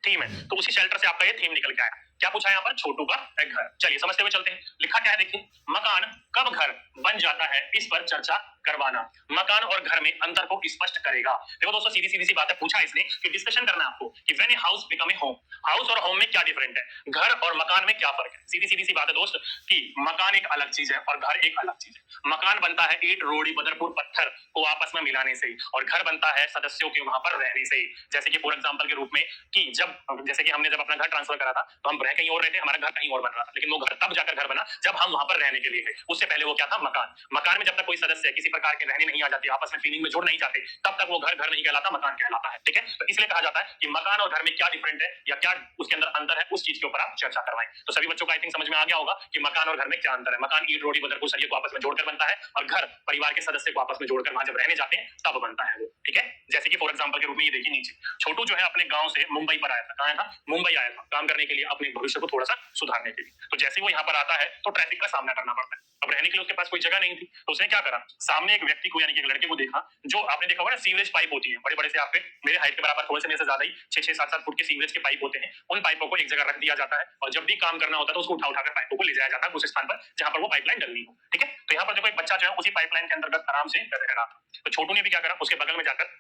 थीम है, तो उसी शेल्टर से आपका ये थीम निकल के आया। क्या पूछा है यहाँ पर, छोटू का एक घर। चलिए समझते हुए चलते हैं। लिखा क्या है देखिए, मकान कब घर बन जाता है इस पर चर्चा करवाना। मकान और घर में अंतर को स्पष्ट करेगा। देखो दोस्तों, सीधी सीधी सी बात है, पूछा इसने कि डिस्कशन करना है आपको कि when a house become a home, house और होम में क्या डिफरेंट है, घर और मकान में क्या फर्क है। सीधी सीधी सी बात है दोस्त कि मकान एक अलग चीज है और घर एक अलग चीज है। मकान बनता है ईंट रोड़ी बदरपुर पत्थर को आपस में मिलाने से, और घर बनता है सदस्यों के वहां पर रहने से। जैसे कि फॉर एग्जांपल के रूप में कि जब जैसे कि हमने जब अपना घर ट्रांसफर करा था तो हम रह कहीं और रहते, हमारा घर कहीं और बन रहा था, लेकिन वो घर तब जाकर घर बना जब हम वहां पर रहने के लिए गए। उससे पहले वो क्या था, मकान। मकान में जब तक कोई सदस्य किसी प्रकार के रहने नहीं आ जाते, आपस में फीलिंग में जुड़ नहीं जाते, तब तक वो घर घर नहीं कहलाता, मकान कहलाता है। ठीक है, तो इसलिए कहा जाता है कि मकान और घर में क्या डिफरेंट है या क्या उसके अंदर अंतर है, उस चीज के ऊपर आप चर्चा करवाएं। तो सभी बच्चों को आई थिंक समझ में आ गया होगा कि मकान और घर में क्या अंतर है। मकान ईंट रोड़ी बदरपुर सरिये को आपस में जोड़कर बनता है, और घर परिवार के सदस्य को आपस में जोड़कर वहां जब रहने जाते हैं तब बनता है वो। ठीक है, जैसे कि फॉर एग्जांपल के रूप में ये देखिए नीचे, छोटू जो है अपने गांव से मुंबई पर आया था। कहां था, मुंबई आया था काम करने के लिए अपने भविष्य को थोड़ा सा सुधारने के लिए। तो जैसे ही वो यहाँ पर आता है तो ट्रैफिक का सामना करना पड़ता है। अब रहने के लिए उसके पास कोई जगह नहीं थी, तो उसने क्या करा, सामने एक व्यक्ति को यानी कि एक लड़के को देखा, जो आपने देखा होगा ना सीवरेज पाइप होती है बड़े बड़े से, आप पे मेरे हाइट के बराबर, थोड़े से मेरे से ज्यादा ही 6-6, 7-7 फुट के सीवरेज के पाइप होते हैं। उन पाइपों को एक जगह रख दिया जाता है और जब भी काम करना होता है तो उसको उठा उठाकर पाइपों को ले जाया जाता है उस स्थान पर जहां पर वो पाइपलाइन डलनी हो। ठीक है, तो यहाँ पर देखो एक बच्चा जो है उसी पाइपलाइन के अंतर्गत आराम से रह रहा था। तो छोटू ने भी क्या करा, उसके बगल में जाकर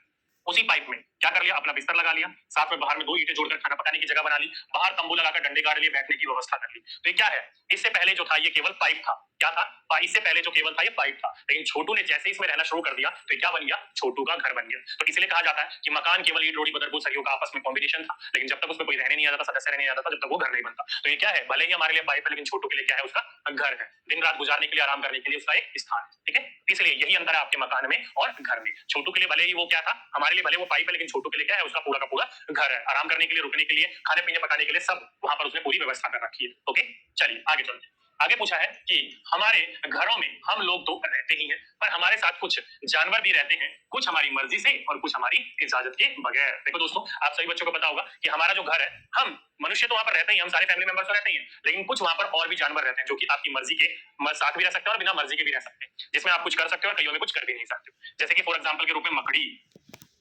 उसी पाइप में क्या कर लिया, अपना बिस्तर लगा लिया, साथ में बाहर में 2 ईंटें जोड़कर खाना पकाने की जगह बना ली, बाहर तंबू लगाकर डंडे गाड़ लिए, बैठने की व्यवस्था कर ली। तो ये क्या है, इससे पहले जो था ये केवल पाइप था। क्या था, इससे पहले जो केवल था ये पाइप था, लेकिन छोटू ने जैसे इसमें रहना शुरू कर दिया तो क्या बन गया, छोटू का घर बन गया। तो इसलिए कहा जाता है कि मकान केवल ईंट रोड़ी बदरबूर सरियों का आपस में कॉम्बिनेशन था, लेकिन जब तक उसमें कोई रहने नहीं आता था, सदस्य रहने नहीं आता था, जब तक वो घर नहीं बनता। तो ये क्या है, भले ही हमारे लिए पाइप है, लेकिन छोटू के लिए क्या है, उसका घर है, दिन रात गुजारने के लिए, आराम करने के लिए उसका एक स्थान है। ठीक है, इसलिए यही अंतर है आपके मकान में और घर में। छोटू के लिए भले ही वो क्या था, हमारे लिए भले वो पाइप है, लेकिन छोटू के लिए क्या है, उसका पूरा का पूरा घर है, आराम करने के लिए, रुकने के लिए, खाने पीने पकाने के लिए, सब वहां पर उसने पूरी व्यवस्था कर रखी है। ओके, चलिए आगे चलते हैं। आगे पूछा है कि हमारे घरों में हम लोग तो रहते ही हैं, पर हमारे साथ कुछ जानवर भी रहते हैं, कुछ हमारी मर्जी से और कुछ हमारी इजाजत के बगैर। देखो दोस्तों, आप सभी बच्चों को पता होगा कि हमारा जो घर है, हम मनुष्य तो वहां पर रहते ही, हम सारे फैमिली मेंबर्स तो रहते ही हैं, लेकिन कुछ वहां पर और भी जानवर रहते हैं जो कि आपकी मर्जी के साथ भी रह सकते हैं और बिना मर्जी के भी रह सकते हैं, जिसमें आप कुछ कर सकते हो और कईयों में कुछ कर भी नहीं सकते। जैसे कि फॉर एग्जाम्पल के रूप में मकड़ी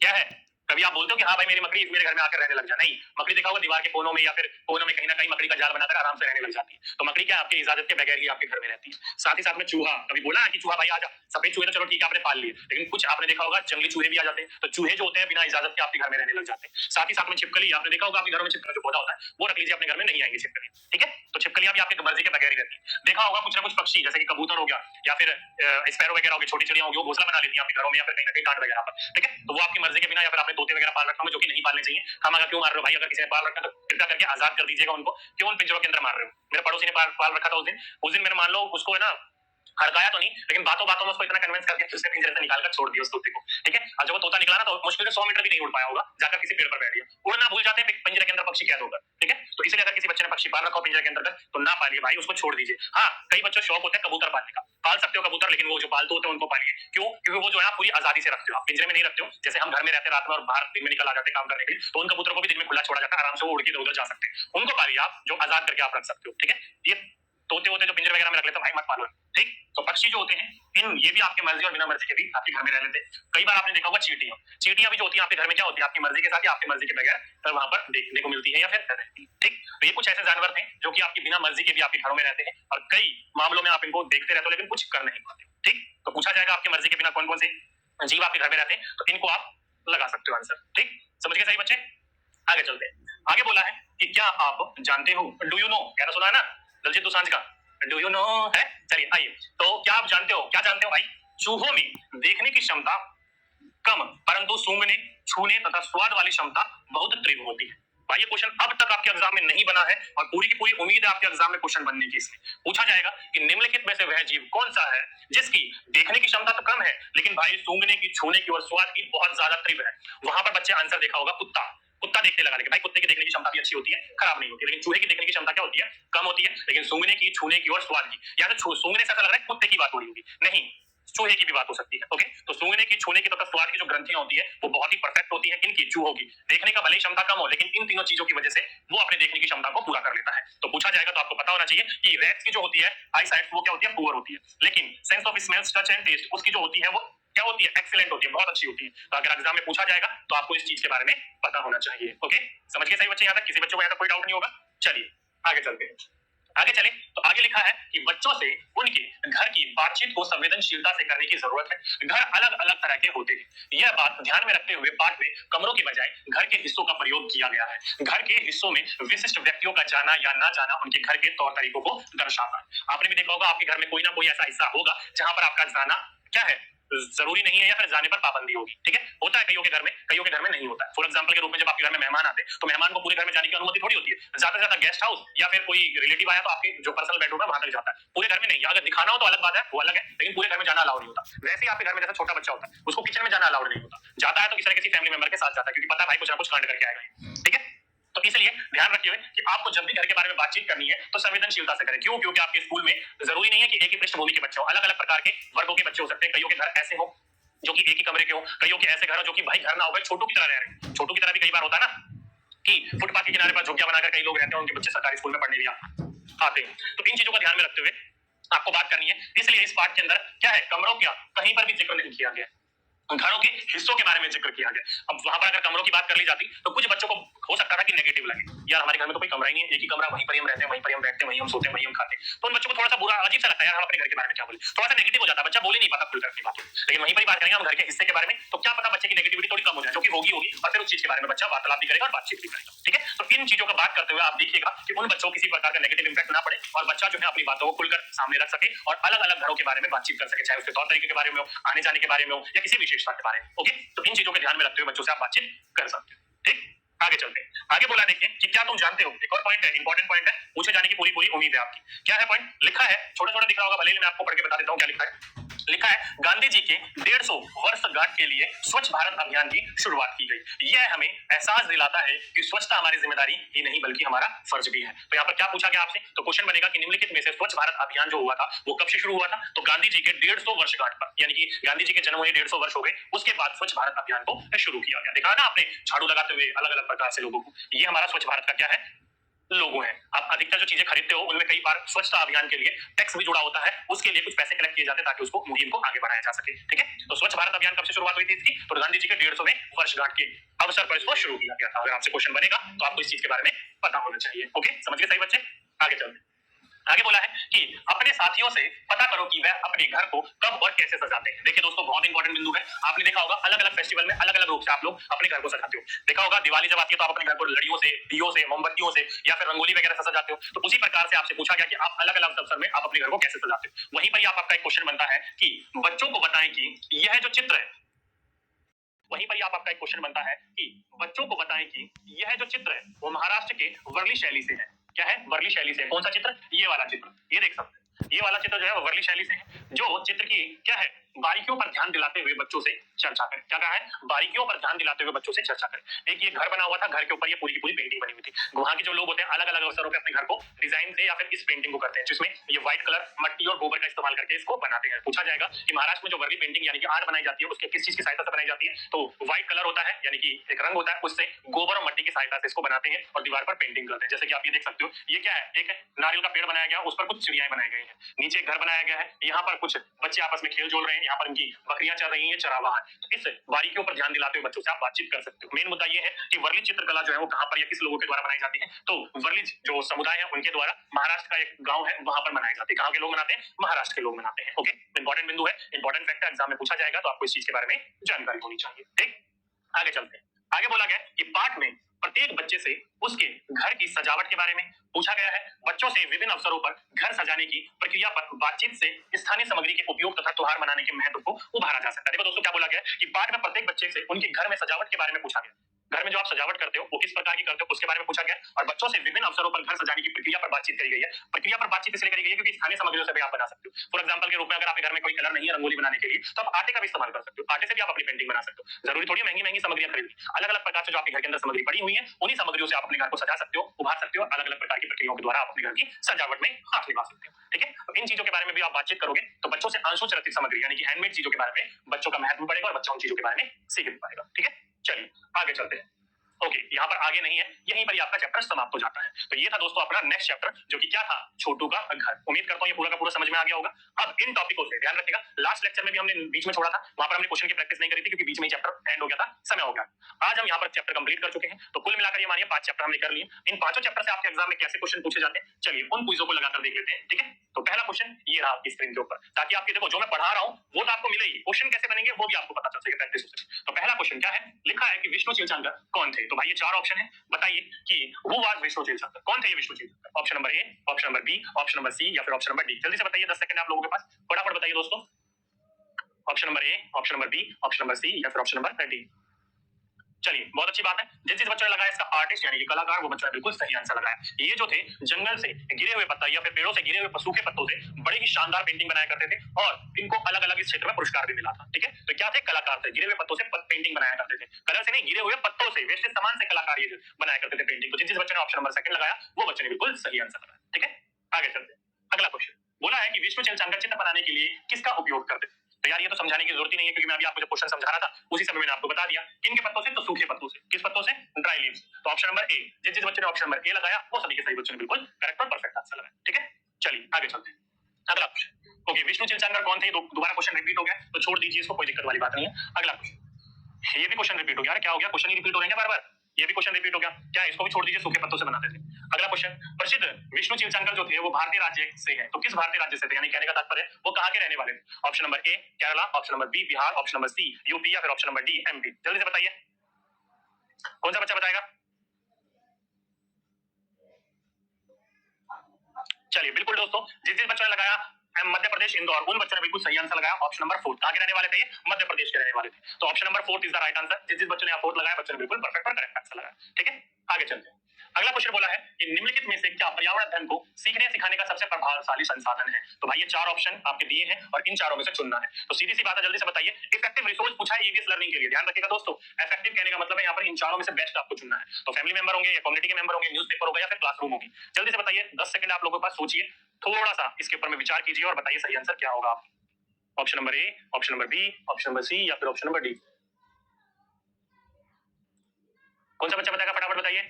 क्या है, कभी आप बोलते हो कि हाँ भाई मेरी मकड़ी मेरे घर में आकर रहने लग जा, नहीं, मकड़ी देखा होगा दीवार के कोनों में या फिर कोनों में कहीं ना कहीं मकड़ी का जाल बनाकर आराम से रहने लग जाती है। तो मकड़ी क्या आपकी इजाजत के बगैर ही आपके घर में रहती है। साथ ही साथ में चूहा, कभी बोला कि चूहा भाई आ जा, सफेद चूहे तो चलो ठीक है आपने पाल लिए, लेकिन कुछ आपने देखा होगा जंगली चूहे भी आ जाते हैं, तो चूहे जो होते हैं बिना इजाजत के आपके घर में रहने लग जाते हैं। साथ ही साथ में छिपकली, आपने देखा होगा आपके घरों में छिपकली जो पौधा होता है वो रख लीजिए, अपने घर में नहीं आएंगे छिपकली। ठीक है, तो छिपकलियां भी आपकी मर्जी के बगैर ही रहती है। देखा होगा कुछ ना कुछ पक्षी जैसे कि कबूतर हो गया या फिर स्पैरो वगैरह हो गए, छोटी चिड़िया होगी, वो घोंसला बना लेती है आपके घरों में या फिर कहीं ना कहीं कांड वगैरह पर। ठीक है, तो वो आपकी मर्जी के बिना, या फिर आपने तोते वगैरह पाल रखा हो जो कि नहीं पालने चाहिए, हम अगर क्यों मार रहे हो भाई, अगर किसी ने पाल रखा तो कृपया करके आजाद कर दीजिएगा उनको, क्यों उन पिंजरों के अंदर मार रहे हो। मेरे पड़ोसी ने पाल रखा था उस दिन मैंने मान लो उसको है ना हड़काया तो नहीं, लेकिन बातों बातों में उसको इतना कन्विंस करके उसने पिंजरे से निकालकर छोड़ दिया उस तोते को। ठीक है, और जब वो तोता निकला ना तो मुश्किल से 100 मीटर भी नहीं उड़ पाया होगा, जाकर किसी पेड़ पर बैठ गया। उड़ना भूल जाते हैं पिंजरे के अंदर पक्षी कैद होकर। ठीक है, तो इसलिए अगर किसी बच्चे ने पक्षी पाल रखा हो पिंजरे के अंदर तो ना पालिए भाई, उसको छोड़ दीजिए। हाँ, कई बच्चों शौक होता है कबूतर पालने का, पाल सकते हो कबूतर, लेकिन वो जो पालतू होते हैं उनको पालिए। क्यों, क्योंकि वो जो है पूरी आजादी से रखते हो, आप पिंजरे में नहीं रखते हो। जैसे हम घर में रहते हैं रात में और बाहर दिन में निकल आ जाते हैं काम करने के लिए, तो उन कबूतरों को भी दिन में खुला छोड़ा जाता है, आराम से वो उड़ के इधर उधर जा सकते हैं। उनको पालिए आप, जो आजाद करके आप रख सकते हो। ठीक है, ये तोते होते जो पिंजरे वगैरह में रख लेते हैं भाई मत पालो। ठीक, तो पक्षी जो होते हैं इन ये भी आपके मर्जी और बिना मर्जी के भी आपके घर में रह लेते हैं। कई बार आपने देखा होगा चींटियां भी जो होती है आपके घर में क्या होती है, आपकी मर्जी के साथ या आपकी मर्जी के बगैर तो वहां पर देखने को मिलती है या फिर रहती है। ठीक, तो ये कुछ ऐसे जानवर थे जो कि आपकी बिना मर्जी के भी आपके घरों में रहते हैं और कई मामलों में आप इनको देखते रहते हो लेकिन कुछ कर नहीं पाते। ठीक, तो पूछा जाएगा आपकी मर्जी के बिना कौन कौन से जीव आपके घर में रहते हैं, तो इनको आप लगा सकते हो आंसर। ठीक, समझ गए सही बच्चे, आगे चलते हैं। आगे बोला है कि क्या आप जानते हो, डू यू नो, कहना सुना है ना दलजीत दोसांझ का, डू यू नो है। चलिए आइए, तो क्या आप जानते हो, क्या जानते हो भाई, चूहों में देखने की क्षमता कम परंतु सूंघने, छूने तथा स्वाद वाली क्षमता बहुत तीव्र होती है। भाई ये क्वेश्चन अब तक आपके एग्जाम में नहीं बना है और पूरी की पूरी उम्मीद है आपके एग्जाम में क्वेश्चन बनने की। इसमें पूछा जाएगा कि निम्नलिखित में से वह जीव कौन सा है जिसकी देखने की क्षमता तो कम है लेकिन भाई सूंघने की, छूने की और स्वाद की बहुत ज्यादा तीव्र है। वहां पर बच्चे आंसर देखा होगा कुत्ता, कुत्ता देखने लगा, लेकिन भाई कुत्ते की देखने की क्षमता भी अच्छी होती है, खराब नहीं होती, लेकिन चूहे की देखने की क्षमता क्या होती है, कम होती है, लेकिन सूंघने की, छूने की और स्वाद की, या तो सूंघने से ऐसा लग रहा है कुत्ते की बात हो रही होगी, नहीं, चूहे की भी बात हो सकती है। ओके, तो सूंघने की, छूने की तथा स्वाद की जो ग्रंथियां होती है वो बहुत ही परफेक्ट होती है किनकी, चूहों की। देखने का भले ही क्षमता कम हो लेकिन इन तीनों चीजों की वजह से वो अपने देखने की क्षमता को पूरा कर लेता है। तो पूछा जाएगा तो आपको पता होना चाहिए कि रैट्स की जो होती है आई साइट वो क्या होती है, पुअर होती है, लेकिन sense of smells, touch and taste उसकी जो होती है वो क्या होती है, एक्सीलेंट होती है, बहुत अच्छी होती है। तो अगर एग्जाम में पूछा जाएगा तो आपको इस चीज के बारे में पता होना चाहिए। ओके, समझ गए सही बच्चे, यहाँ तक किसी बच्चों को यहाँ तक कोई डाउट नहीं होगा। चलिए आगे चलते हैं, आगे चले तो आगे लिखा है कि बच्चों से उनके घर की बातचीत को संवेदनशीलता से करने की जरूरत है। घर अलग अलग तरह के होते हैं, यह बात ध्यान में रखते हुए पाठ में कमरों के बजाय घर के हिस्सों का प्रयोग किया गया है। घर के हिस्सों में विशिष्ट व्यक्तियों का जाना या ना जाना उनके घर के तौर तरीकों को दर्शाता है। आपने भी देखा होगा आपके घर में कोई ना कोई ऐसा हिस्सा होगा जहां पर आपका जाना क्या है, जरूरी नहीं है या फिर जाने पर पाबंदी होगी। ठीक है, होता है कईयों के घर में, कईयों के घर में नहीं होता है। फॉर एग्जांपल के रूप में जब आपके घर में मेहमान आते हैं तो मेहमान को पूरे घर में जाने की अनुमति थोड़ी होती है, ज्यादा से ज्यादा गेस्ट हाउस या फिर कोई रिलेटिव आया तो आपके जो पर्सनल बेडरूम है वहां तक जाता है, पूरे घर में नहीं। अगर दिखाना हो तो अलग बात है, वो अलग है, लेकिन पूरे घर में जाना अलाउड नहीं होता। वैसे ही आपके घर में जैसे छोटा बच्चा होता है उसको किचन में जाना अलाउड नहीं होता, जाता है तो किसी न किसी फैमिली मेंबर के साथ जाता है क्योंकि पता है भाई कुछ ना कुछ कांड करके आएगा। ठीक है, तो इसलिए ध्यान रखिए कि आपको जब भी घर के बारे में बातचीत करनी है तो संवेदनशीलता से करें। क्यों, क्योंकि आपके स्कूल में जरूरी नहीं है कि एक ही पृष्ठभूमि के बच्चे हो, अलग अलग प्रकार के वर्गों के बच्चे हो सकते हैं। कईयों के घर ऐसे हो जो कि एक ही कमरे के हो, कईयों के ऐसे घर हो जो कि भाई घर ना हो, भाई छोटू की तरह रह रहे हैं। छोटू की तरह भी कई बार होता है ना, कि फुटपाथ के किनारे पर झुग्गियां बनाकर कई लोग रहते हैं, उनके बच्चे सरकारी स्कूल में पढ़ने भी आते हैं। तो इन चीजों का ध्यान में रखते हुए आपको बात करनी है। इसलिए इस पाठ के अंदर क्या है, कमरों का कहीं पर भी जिक्र नहीं किया गया, घरों के हिस्सों के बारे में जिक्र किया गया। अब वहां पर अगर कमरों की बात कर ली जाती तो कुछ बच्चों को हो सकता था कि नेगेटिव लगे, यार हमारे घर में तो कोई कमरा ही नहीं है, एक ही कमरा, वहीं पर हम रहते हैं, वहीं पर हम बैठते हैं, वहीं हम सोते हैं, वहीं हम खाते हैं। तो उन बच्चों को थोड़ा सा बुरा अजीब सा लगता है, यार हम अपने घर के बारे में क्या बोले, थोड़ा सा नेगेटिव हो जाता है, बच्चा बोल ही नहीं पाता खुलकर अपनी बातों। लेकिन वहीं पर बात करेंगे हम घर के हिस्से के बारे में, तो क्या पता बच्चे की नेगेटिविटी थोड़ी कम हो जाए, जो कि होगी और फिर उस चीज के बारे में बच्चा वार्तालाप भी करेगा और बातचीत भी करेगा। ठीक है, तो इन चीजों का बात करते हुए आप देखिएगा कि उन बच्चों को किसी प्रकार का नेगेटिव इंपैक्ट ना पड़े और बच्चा जो है अपनी बातों को खुलकर सामने रख सके और अलग अलग घरों के बारे में बातचीत कर सके, चाहे उसके तौर तरीके के बारे में हो, आने जाने के बारे में हो या किसी विशेषता के बारे में। ओके, तो इन चीजों के ध्यान में रखते हुए बच्चों से आप बातचीत कर सकते हो। ठीक, आगे चलते हैं। आगे बोला देखिए कि क्या तुम जानते हो, एक और पॉइंट है, इंपॉर्टेंट पॉइंट है, पूछे जाने की पूरी पूरी उम्मीद है आपकी। क्या है पॉइंट, लिखा है, छोटा छोटा दिख रहा होगा, भले ही मैं आपको पढ़ के बता देता हूं क्या लिखा है। लिखा है गांधी जी के 150 वर्षगांठ के लिए स्वच्छ भारत अभियान की शुरुआत की गई। यह हमें एहसास दिलाता है कि स्वच्छता हमारी जिम्मेदारी ही नहीं बल्कि हमारा फर्ज भी है। तो यहाँ पर क्या पूछा गया आपसे, तो क्वेश्चन बनेगा कि निम्नलिखित में से स्वच्छ भारत अभियान जो हुआ था वो कब से शुरू हुआ था, तो गांधी जी के 150 वर्षगांठ पर, यानी कि गांधी जी के जन्म हुए 150 वर्ष हो गए, उसके बाद स्वच्छ भारत अभियान को शुरू किया गया। देखा ना आपने झाड़ू लगाते हुए अलग अलग प्रकार से लोगों को, ये हमारा स्वच्छ भारत का क्या है, लोगो है। आप अधिकतर जो चीजें खरीदते हो उनमें कई बार स्वच्छता अभियान के लिए टैक्स भी जुड़ा होता है, उसके लिए कुछ पैसे कलेक्ट किए जाते हैं ताकि उसको मुहिम को आगे बढ़ाया जा सके। ठीक है, तो स्वच्छ भारत अभियान कब से शुरुआत हुई थी इसकी, तो गांधी जी के 150वें वर्षगांठ के अवसर पर इसको शुरू किया गया था। अगर आपसे क्वेश्चन बनेगा तो आपको इस चीज के बारे में पता होना चाहिए। ओके, समझ गए सही बच्चे, आगे चलते हैं। आगे बोला है कि अपने साथियों से पता करो कि वह अपने घर को कब और कैसे सजाते हैं। देखिए दोस्तों, बहुत इंपॉर्टेंट बिंदु है। आपने देखा होगा अलग अलग फेस्टिवल में अलग अलग रूप से आप लोग अपने घर को सजाते हो। देखा होगा दिवाली जब आती है तो आप अपने घर को लड़ियों से, दियों से, मोमबत्तियों से या फिर रंगोली वगैरह से सजाते हो। तो उसी प्रकार से आपसे पूछा गया कि आप अलग अलग अवसर में आप अपने घर को कैसे सजाते हो। वहीं पर आपका एक क्वेश्चन बनता है कि बच्चों को बताएं कि यह जो चित्र है, वहीं पर आपका एक क्वेश्चन बनता है कि बच्चों को बताएं कि यह जो चित्र है वो महाराष्ट्र के वर्ली शैली से है। क्या है, वर्ली शैली से। कौन सा चित्र, ये वाला चित्र, ये देख सकते हैं, ये वाला चित्र जो है वो वर्ली शैली से है। जो चित्र की क्या है, बारीकियों पर ध्यान दिलाते हुए बच्चों से चर्चा करें। क्या कहा है, बारीकियों पर ध्यान दिलाते हुए बच्चों से चर्चा करें। एक ये घर बना हुआ था, घर के ऊपर ये पूरी की पूरी पेंटिंग बनी हुई थी। वहां के जो लोग होते हैं अलग अलग अवसरों पे अपने घर को डिजाइन से या फिर इस पेंटिंग को करते हैं, जिसमें ये व्हाइट कलर, मट्टी और गोबर का इस्तेमाल करके इसको बनाते हैं। पूछा जाएगा कि महाराष्ट्र में जो वर्ली पेंटिंग यानी कि आर्ट बनाई जाती है उसके किस चीज की सहायता से बनाई जाती है, तो व्हाइट कलर होता है यानी कि एक रंग होता है, उससे गोबर और मट्टी की सहायता से इसको बनाते हैं और दीवार पर पेंटिंग करते हैं। जैसे कि आप ये देख सकते हो, ये क्या है, एक नारियल का पेड़ बनाया गया, उस पर कुछ चिड़ियाएं बनाई गई हैं, नीचे एक घर बनाया गया है, यहाँ पर कुछ बच्चे आपस में खेल जोल रहे हैं, यहाँ पर इनकी बकरियां चल रही हैं, चरावा है। तो इस बारीकियों पर ध्यान दिलाते हुए बच्चों से आप बातचीत कर सकते हो। मेन मुद्दा ये है कि वर्ली चित्रकला जो है वो कहां पर या किस लोगों के द्वारा बनाई जाती है, तो वर्ली जो समुदाय है उनके द्वारा महाराष्ट्र का एक गांव है वहां पर बनाई जाती है। कहां के लोग बनाते हैं, महाराष्ट्र के लोग बनाते हैं। ओके, इंपॉर्टेंट बिंदु है, इंपॉर्टेंट फैक्ट है, एग्जाम में पूछा जाएगा तो आपको इस चीज के बारे में जानकारी होनी चाहिए। ठीक, आगे चलते हैं। आगे बोला गया कि पाठ में प्रत्येक बच्चे से उसके घर की सजावट के बारे में पूछा गया है। बच्चों से विभिन्न अवसरों पर घर सजाने की प्रक्रिया पर बातचीत से स्थानीय सामग्री के उपयोग तथा त्योहार मनाने के महत्व को उभारा जा सकता है। देखो दोस्तों, क्या बोला गया कि पाठ में प्रत्येक बच्चे से उनके घर में सजावट के बारे में पूछा गया। घर में जो आप सजावट करते हो वो किस प्रकार की करते हो उसके बारे में पूछा गया और बच्चों से विभिन्न अवसरों पर घर सजाने की प्रक्रिया पर बातचीत करी गई है। प्रक्रिया पर बातचीत इसलिए करी गई है क्योंकि स्थानीय सामग्रियों से भी आप बना सकते हो। फॉर एग्जांपल के रूप में अगर आपके घर में कोई कलर नहीं है रंगोली बनाने के लिए तो आप आटे का भी इस्तेमाल कर सकते हो, आटे से भी आप अपनी पेंटिंग बना सकते हो। जरूरी थोड़ी महंगी महंगी सामग्रियां खरीदनी, अलग अलग प्रकार से जो आपके घर के अंदर सामग्री पड़ी हुई है उन्हीं सामग्रियों से आप अपने घर को सजा सकते हो, उभार सकते हो, अलग अलग प्रकार की प्रक्रियाओं के द्वारा आप अपने घर की सजावट में हाथ लगा सकते हो। ठीक है, तो इन चीजों के बारे में भी आप बातचीत करोगे तो बच्चों से अंशुचरित सामग्री यानी कि हैंडमेड चीजों के बारे में बच्चों का महत्व बढ़ेगा और बच्चा उन चीजों के बारे में सीख भी पाएगा। ठीक है, चलिए आगे चलते हैं। ओके, यहाँ पर आगे नहीं है, यहीं पर आपका चैप्टर समाप्त हो जाता है। तो ये था दोस्तों अपना नेक्स्ट चैप्टर जो कि क्या था, छोटू का घर। उम्मीद करता हूँ ये पूरा का पूरा समझ में आ गया होगा। अब इन टॉपिकों से ध्यान रखिएगा, लास्ट लेक्चर में भी हमने बीच में छोड़ा था, वहां पर हमने क्वेश्चन की प्रैक्टिस नहीं करी थी क्योंकि बीच में चैप्टर एंड हो गया था, समय हो गया। आज हम यहाँ पर चैप्टर कंप्लीट कर चुके हैं, तो कुल मिलाकर ये मानिए 5 चैप्टर हमने कर लिए। इन 5 चैप्टर से आपके एग्जाम में कैसे क्वेश्चन पूछे जाते हैं, चलिए उन क्विजों को लगाकर देख लेते हैं। ठीक है, तो पहला क्वेश्चन ये रहा आपकी स्क्रीन के ऊपर, ताकि आपके देखो जो मैं पढ़ा रहा हूँ वो तो आपको मिले ही, क्वेश्चन कैसे बनेंगे वो भी आपको पता चल सके प्रैक्टिस से। तो पहला क्वेश्चन क्या है, लिखा है कि विष्णु चिलचंकर कौन थे। तो भाई ये 4 ऑप्शन है, बताइए कि हु वाज विष्णु चिलचंकर, कौन थे ये Vishnu Chilchankar. Option number A, option number B, option number C या फिर ऑप्शन नंबर डी। जल्दी से बताइए, 10 सेकंड आप लोगों के पास, फटाफट बताइए दोस्तों। Option number A, option number B, option number C या फिर ऑप्शन नंबर डी। चलिए, बहुत अच्छी बात है। जिस बच्चों ने लगाया इसका आर्टिस्ट यानी कि कलाकार, वो बच्चा ने बिल्कुल सही आंसर लगाया। ये जो थे जंगल से गिरे हुए पत्ता या फिर पेड़ों से गिरे हुए सूखे पत्तों से बड़े ही शानदार पेंटिंग बनाया करते थे और इनको अलग अलग इस क्षेत्र में पुरस्कार भी मिला था। ठीक है, तो क्या थे, कलाकार थे, गिरे हुए पत्तों से पेंटिंग बनाया करते थे, कलर से नहीं, गिरे हुए पत्तों से, वेस्टेज सामान से कलाकार ये बनाया करते थे पेंटिंग। तो जिस बच्चे ने ऑप्शन नंबर सेकंड लगाया वो बच्चे ने बिल्कुल सही आंसर लगाया। ठीक है, आगे चलते। अगला क्वेश्चन बोला है कि विष्णु चिलचंकर चित्र बनाने के लिए किसका उपयोग करते थे। तो यार ये तो समझाने की जरूरत ही नहीं है, क्योंकि मैं अभी आपको जब क्वेश्चन समझा रहा था उसी समय मैंने आपको बता दिया। किन के पत्तों से? तो सूखे पत्तों से। किस पत्तों से? Dry leaves. तो ऑप्शन नंबर ए, जिस बच्चे ने ऑप्शन नंबर ए लगाया वो सभी के सही बच्चों ने बिल्कुल करेक्ट और परफेक्ट आंसर लगाया। ठीक है, चलिए आगे चलते हैं। अगला क्वेश्चन, ओके, विष्णु चिलचंगर कौन थे? दोबारा क्वेश्चन रिपीट हो गया तो छोड़ दीजिए इसको, कोई दिक्कत वाली बात नहीं है। अगला क्वेश्चन, ये भी क्वेश्चन रिपीट हो गया। क्या हो गया? क्वेश्चन ही रिपीट हो रहे हैं बार बार, ये भी क्वेश्चन रिपीट हो गया क्या? इसको भी छोड़ दीजिए, सूखे पत्तों से बनाते थे। अगला क्वेश्चन, प्रसिद्ध विष्णु चिलचंगर जो थे वो भारतीय राज्य से है, तो किस भारतीय राज्य से थे? यानी कहने का तात्पर्य वो कहां के रहने वाले थे? Option number A Kerala, option number B Bihar, option number C UP या फिर ऑप्शन नंबर डी एमपी। जल्दी से बताइए कौन सा बच्चा बताएगा। चलिए बिल्कुल दोस्तों, जिस जिस बच्चों ने लगाया मध्य प्रदेश इंदौर, उन बच्चों ने बिल्कुल सही आंसर लगाया ऑप्शन नंबर 4। कहां के रहने वाले थे? मध्य प्रदेश के रहने वाले थे। तो option number 4 is the right answer. जिस जिस बच्चों ने 4 लगाया बच्चों ने बिल्कुल परफेक्ट और करेक्ट आंसर लगाया। ठीक है, आगे चलते हैं। अगला क्वेश्चन बोला है कि निम्नलिखित में से क्या पर्यावरण अध्ययन को सीखने सिखाने का सबसे प्रभावशाली संसाधन है? तो भाई ये 4 ऑप्शन आपके दिए हैं और इन चारों में से चुनना है। तो सीधी सी बात है, जल्दी से बताइए। इफेक्टिव रिसोर्स पूछा है ईवीएस लर्निंग के लिए, ध्यान रखिएगा दोस्तों। इफेक्टिव कहने का मतलब है यहाँ पर इन चारों में से बेस्ट आपको चुनना है। तो फैमिली मेंबर होंगे या कम्युनिटी के मेंबर होंगे, न्यूज़पेपर होगा या फिर क्लासरूम होगी। जल्दी से बताइए, 10 सेकंड आप लोगों के पास, सोचिए थोड़ा सा इसके ऊपर में विचार कीजिए और बताइए सही आंसर क्या होगा। Option number A, option number B, option number C या फिर ऑप्शन नंबर डी। कौन सा बच्चा बताएगा? फटाफट बताइए।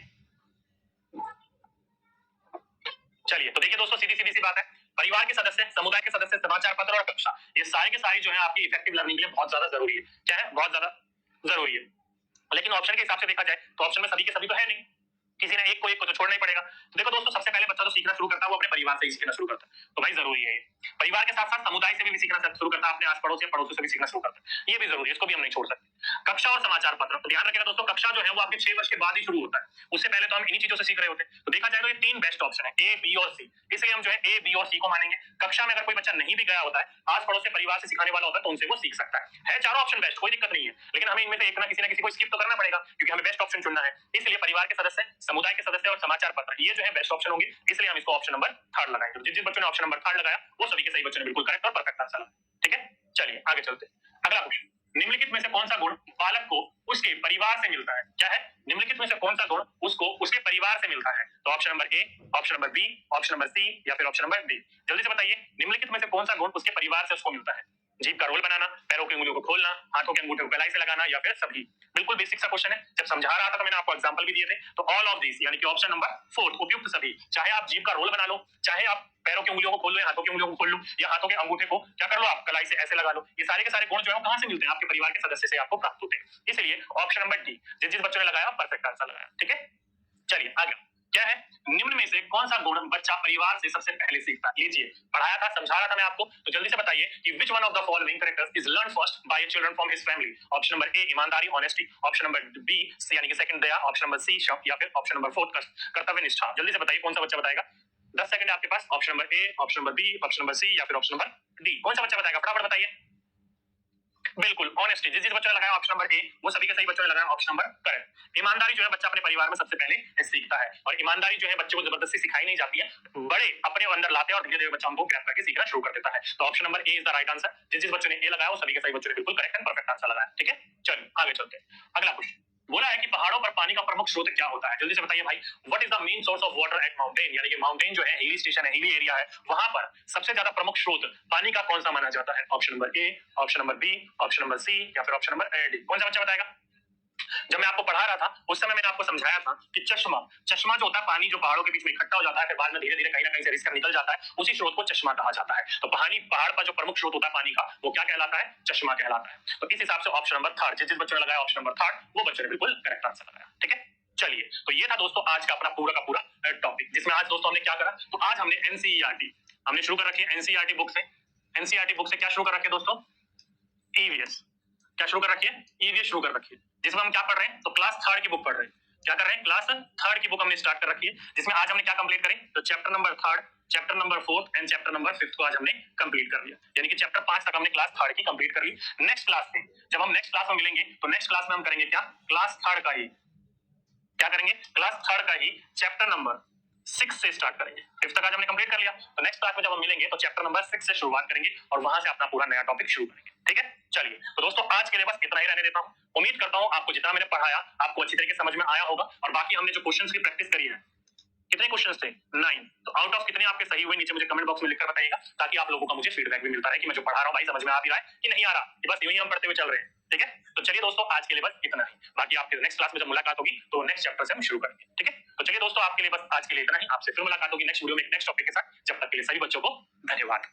चलिए तो देखिए दोस्तों, सीधी सीधी सी बात है, परिवार के सदस्य, समुदाय के सदस्य, समाचार पत्र और कक्षा, ये सारे के सारे जो है आपकी इफेक्टिव लर्निंग के लिए बहुत ज्यादा जरूरी है। क्या है? बहुत ज्यादा जरूरी है। लेकिन ऑप्शन के हिसाब से देखा जाए तो ऑप्शन में सभी के सभी तो है नहीं, किसी ने एक को तो छोड़ना ही पड़ेगा। देखो दोस्तों, सबसे पहले बच्चा जो सीखना शुरू करता है वो अपने परिवार से ही सीखना शुरू करता है, तो भाई जरूरी है। परिवार के साथ साथ समुदाय से भी सीखना शुरू करता है, अपने आस पड़ोस या पड़ोसों से भी सीखना शुरू करता है, ये भी जरूरी है, इसको भी हम नहीं छोड़ सकते। कक्षा और समाचार पत्र, तो ध्यान रखिएगा दोस्तों, कक्षा जो है वो आपके 6 वर्ष के बाद ही शुरू होता है, उससे पहले तो हम इन्हीं चीजों से सीख रहे होते हैं। तो देखा जाए तो ये 3 बेस्ट ऑप्शन है, ए बी और सी, इसलिए हम जो है ए बी और सी को मानेंगे। कक्षा में अगर कोई बच्चा नहीं भी गया होता है, आस पड़ोस से परिवार से सिखाने वाला होता है, तो उनसे वो सीख सकता है चारों ऑप्शन बेस्ट, कोई दिक्कत नहीं है। लेकिन हमें इनमें से एक ना किसी को स्किप तो करना पड़ेगा, क्योंकि हमें बेस्ट ऑप्शन चुनना है। इसलिए परिवार के सदस्य, समुदाय के सदस्य और समाचार पत्र, ये जो है बेस्ट ऑप्शन होंगे, इसलिए हम इसको ऑप्शन नंबर 3 लगाएंगे। जिस जिस बच्चों ने ऑप्शन नंबर 3 लगाया वो सभी के सही बच्चों ने बिल्कुल करेक्ट और परफेक्ट आंसर लगाया। ठीक है, चलिए आगे चलते हैं। अगला क्वेश्चन, निम्नलिखित में से कौन सा गुण बालक को उसके परिवार से मिलता है? क्या है? निम्नलिखित में से कौन सा गुण उसको उसके परिवार से मिलता है? तो option number A, option number B, option number C या फिर ऑप्शन नंबर डी। जल्दी से बताइए, निम्नलिखित में से कौन सा गुण उसके परिवार से उसको मिलता है? जीभ का रोल बनाना, पैरों की उंगलियों को खोलना, हाथों के अंगूठे को कलाई से लगाना या फिर सभी। बिल्कुल बेसिक सा क्वेश्चन है, जब समझा रहा था तो मैंने आपको एग्जांपल भी दिए थे। तो ऑल ऑफ दिस, यानी कि ऑप्शन नंबर 4 उपयुक्त सभी, चाहे आप जीभ का रोल बना लो, चाहे आप पैरों की उंगलियों को खोल लो, हाथों की उंगलियों को खोल लो, या हाथों के अंगूठे को क्या कर लो, आप कलाई से ऐसे लगा लो, ये सारे के सारे गुण जो है कहां से मिलते हैं? आपके परिवार के सदस्य से आपको प्राप्त होते हैं। इसलिए ऑप्शन नंबर डी, जिस बच्चों ने लगाया परफेक्ट आंसर लगाया। ठीक है, चलिए आगे क्या है? निम्न में से कौन सा गुण बच्चा परिवार से सबसे पहले सीखता है? लीजिए, पढ़ाया था, समझा रहा था मैं आपको, तो जल्दी से बताइए कि which one of the following characters is learned first by a children from his family? Option number ए ईमानदारी, ऑनेस्टी, ऑप्शन नंबर बी यानी कि सेकंड दया, ऑप्शन नंबर सी शौक या फिर ऑप्शन नंबर 4 कर्तव्य निष्ठा। जल्दी से बताइए कौन सा बच्चा बताएगा। 10 सेकंड आपके पास। Option number A, option number B, option number C या फिर ऑप्शन नंबर डी। कौन सा बच्चा बताएगा? फटाफट बताइए। बिल्कुल ऑनेस्टी, जिस जिस बच्चों ने लगाया ऑप्शन नंबर ए वो सभी के सही बच्चों ने लगाया ऑप्शन नंबर करेक्ट। ईमानदारी जो है बच्चा अपने परिवार में सबसे पहले सीखता है, और ईमानदारी जो है बच्चे को जबरदस्ती सिखाई नहीं जाती है, बड़े अपने अंदर लाते हैं और धीरे धीरे बच्चा उनको ग्रैब करके सीखना शुरू कर देता है। तो option number A is the right answer. जिस जिस बच्चों ने ए लगाया वो सभी के सही बच्चों ने बिल्कुल करेक्ट एंड परफेक्ट आंसर लगाया। ठीक है, चलिए आगे चलते हैं। अगला क्वेश्चन बोला है कि पहाड़ों पर पानी का प्रमुख स्रोत क्या होता है? जल्दी से बताइए भाई, what is the main source of water at mountain? यानी कि माउंटेन जो है, हिली स्टेशन है, हिली एरिया है, वहां पर सबसे ज्यादा प्रमुख स्रोत पानी का कौन सा माना जाता है? Option number A, option number B, option number C या फिर ऑप्शन नंबर डी। कौन सा बच्चा बताएगा? जब मैं आपको पढ़ा रहा था उस समय मैंने आपको समझाया था कि चश्मा जो होता है, पानी जो पहाड़ों के बीच में इकट्ठा हो जाता है, फिर बाद में धीरे धीरे कहीं ना कहीं से रिसकर निकल जाता है, उसी स्रोत को चश्मा कहा जाता है। तो पहाड़ का जो प्रमुख स्रोत होता है पानी का, वो क्या कहलाता है? चश्मा कहलाता है। तो इस हिसाब से ऑप्शन नंबर 3, जिस बच्चों ने लगाया ऑप्शन नंबर 3 वो बच्चों ने बिल्कुल करेक्ट आंसर लगाया। ठीक है, चलिए तो ये था दोस्तों आज का अपना पूरा का पूरा टॉपिक, जिसमें आज दोस्तों हमने क्या करा, तो आज हमने एनसीईआरटी हमने शुरू कर रखी है। एनसीईआरटी बुक से, एनसीईआरटी बुक से क्या शुरू कर रखे दोस्तों? ईवीएस। क्या शुरू कर रखी है? ईवीएस शुरू कर रखी है, जिसमें हम क्या पढ़ रहे हैं? तो क्लास 3 की बुक पढ़ रहे हैं। क्या कर रहे हैं? क्लास 3 की बुक हमने स्टार्ट कर रखी है, जिसमें आज हमने क्या कंप्लीट करी? तो chapter number 3, chapter number 4 and chapter number 5 को आज हमने कंप्लीट कर लिया, यानी कि चैप्टर 5 तक हमने क्लास 3 की कंप्लीट कर ली। नेक्स्ट क्लास में जब हम नेक्स्ट क्लास में मिलेंगे तो नेक्स्ट क्लास में हम करेंगे क्या? क्लास 3 का ही क्या करेंगे? क्लास 3 का ही चैप्टर नंबर 6 से स्टार्ट करेंगे। 5 तक आज हमने कंप्लीट कर लिया, तो नेक्स्ट क्लास में जब हम मिलेंगे तो चैप्टर नंबर 6 से शुरुआत करेंगे और वहां से अपना पूरा नया टॉपिक शुरू करेंगे। ठीक है, चलिए तो दोस्तों आज के लिए बस इतना ही रहने देता हूं। उम्मीद करता हूं आपको जितना मैंने पढ़ाया आपको अच्छी तरीके से समझ में आया होगा, और बाकी हमने जो क्वेश्चंस की प्रैक्टिस करी है कितने क्वेश्चंस थे? 9। तो आउट ऑफ कितने आपके सही हुए नीचे मुझे कमेंट बॉक्स में लिखकर बताइएगा, ताकि आप लोगों का मुझे फीडबैक भी मिलता रहे कि मैं जो पढ़ा रहा हूं भाई समझ में आ भी रहा है कि नहीं आ रहा, कि बस यूं ही हम पढ़ते हुए चल रहे हैं। ठीक है, तो चलिए दोस्तों आज के लिए बस इतना ही। बाकी आपके नेक्स्ट क्लास में जब मुलाकात होगी तो नेक्स्ट चैप्टर से हम शुरू करेंगे। ठीक है, तो चलिए दोस्तों आपके लिए बस आज के लिए इतना ही। आपसे फिर मुलाकात होगी नेक्स्ट वीडियो में एक नेक्स्ट टॉपिक के साथ। जब तक के लिए सभी बच्चों को धन्यवाद।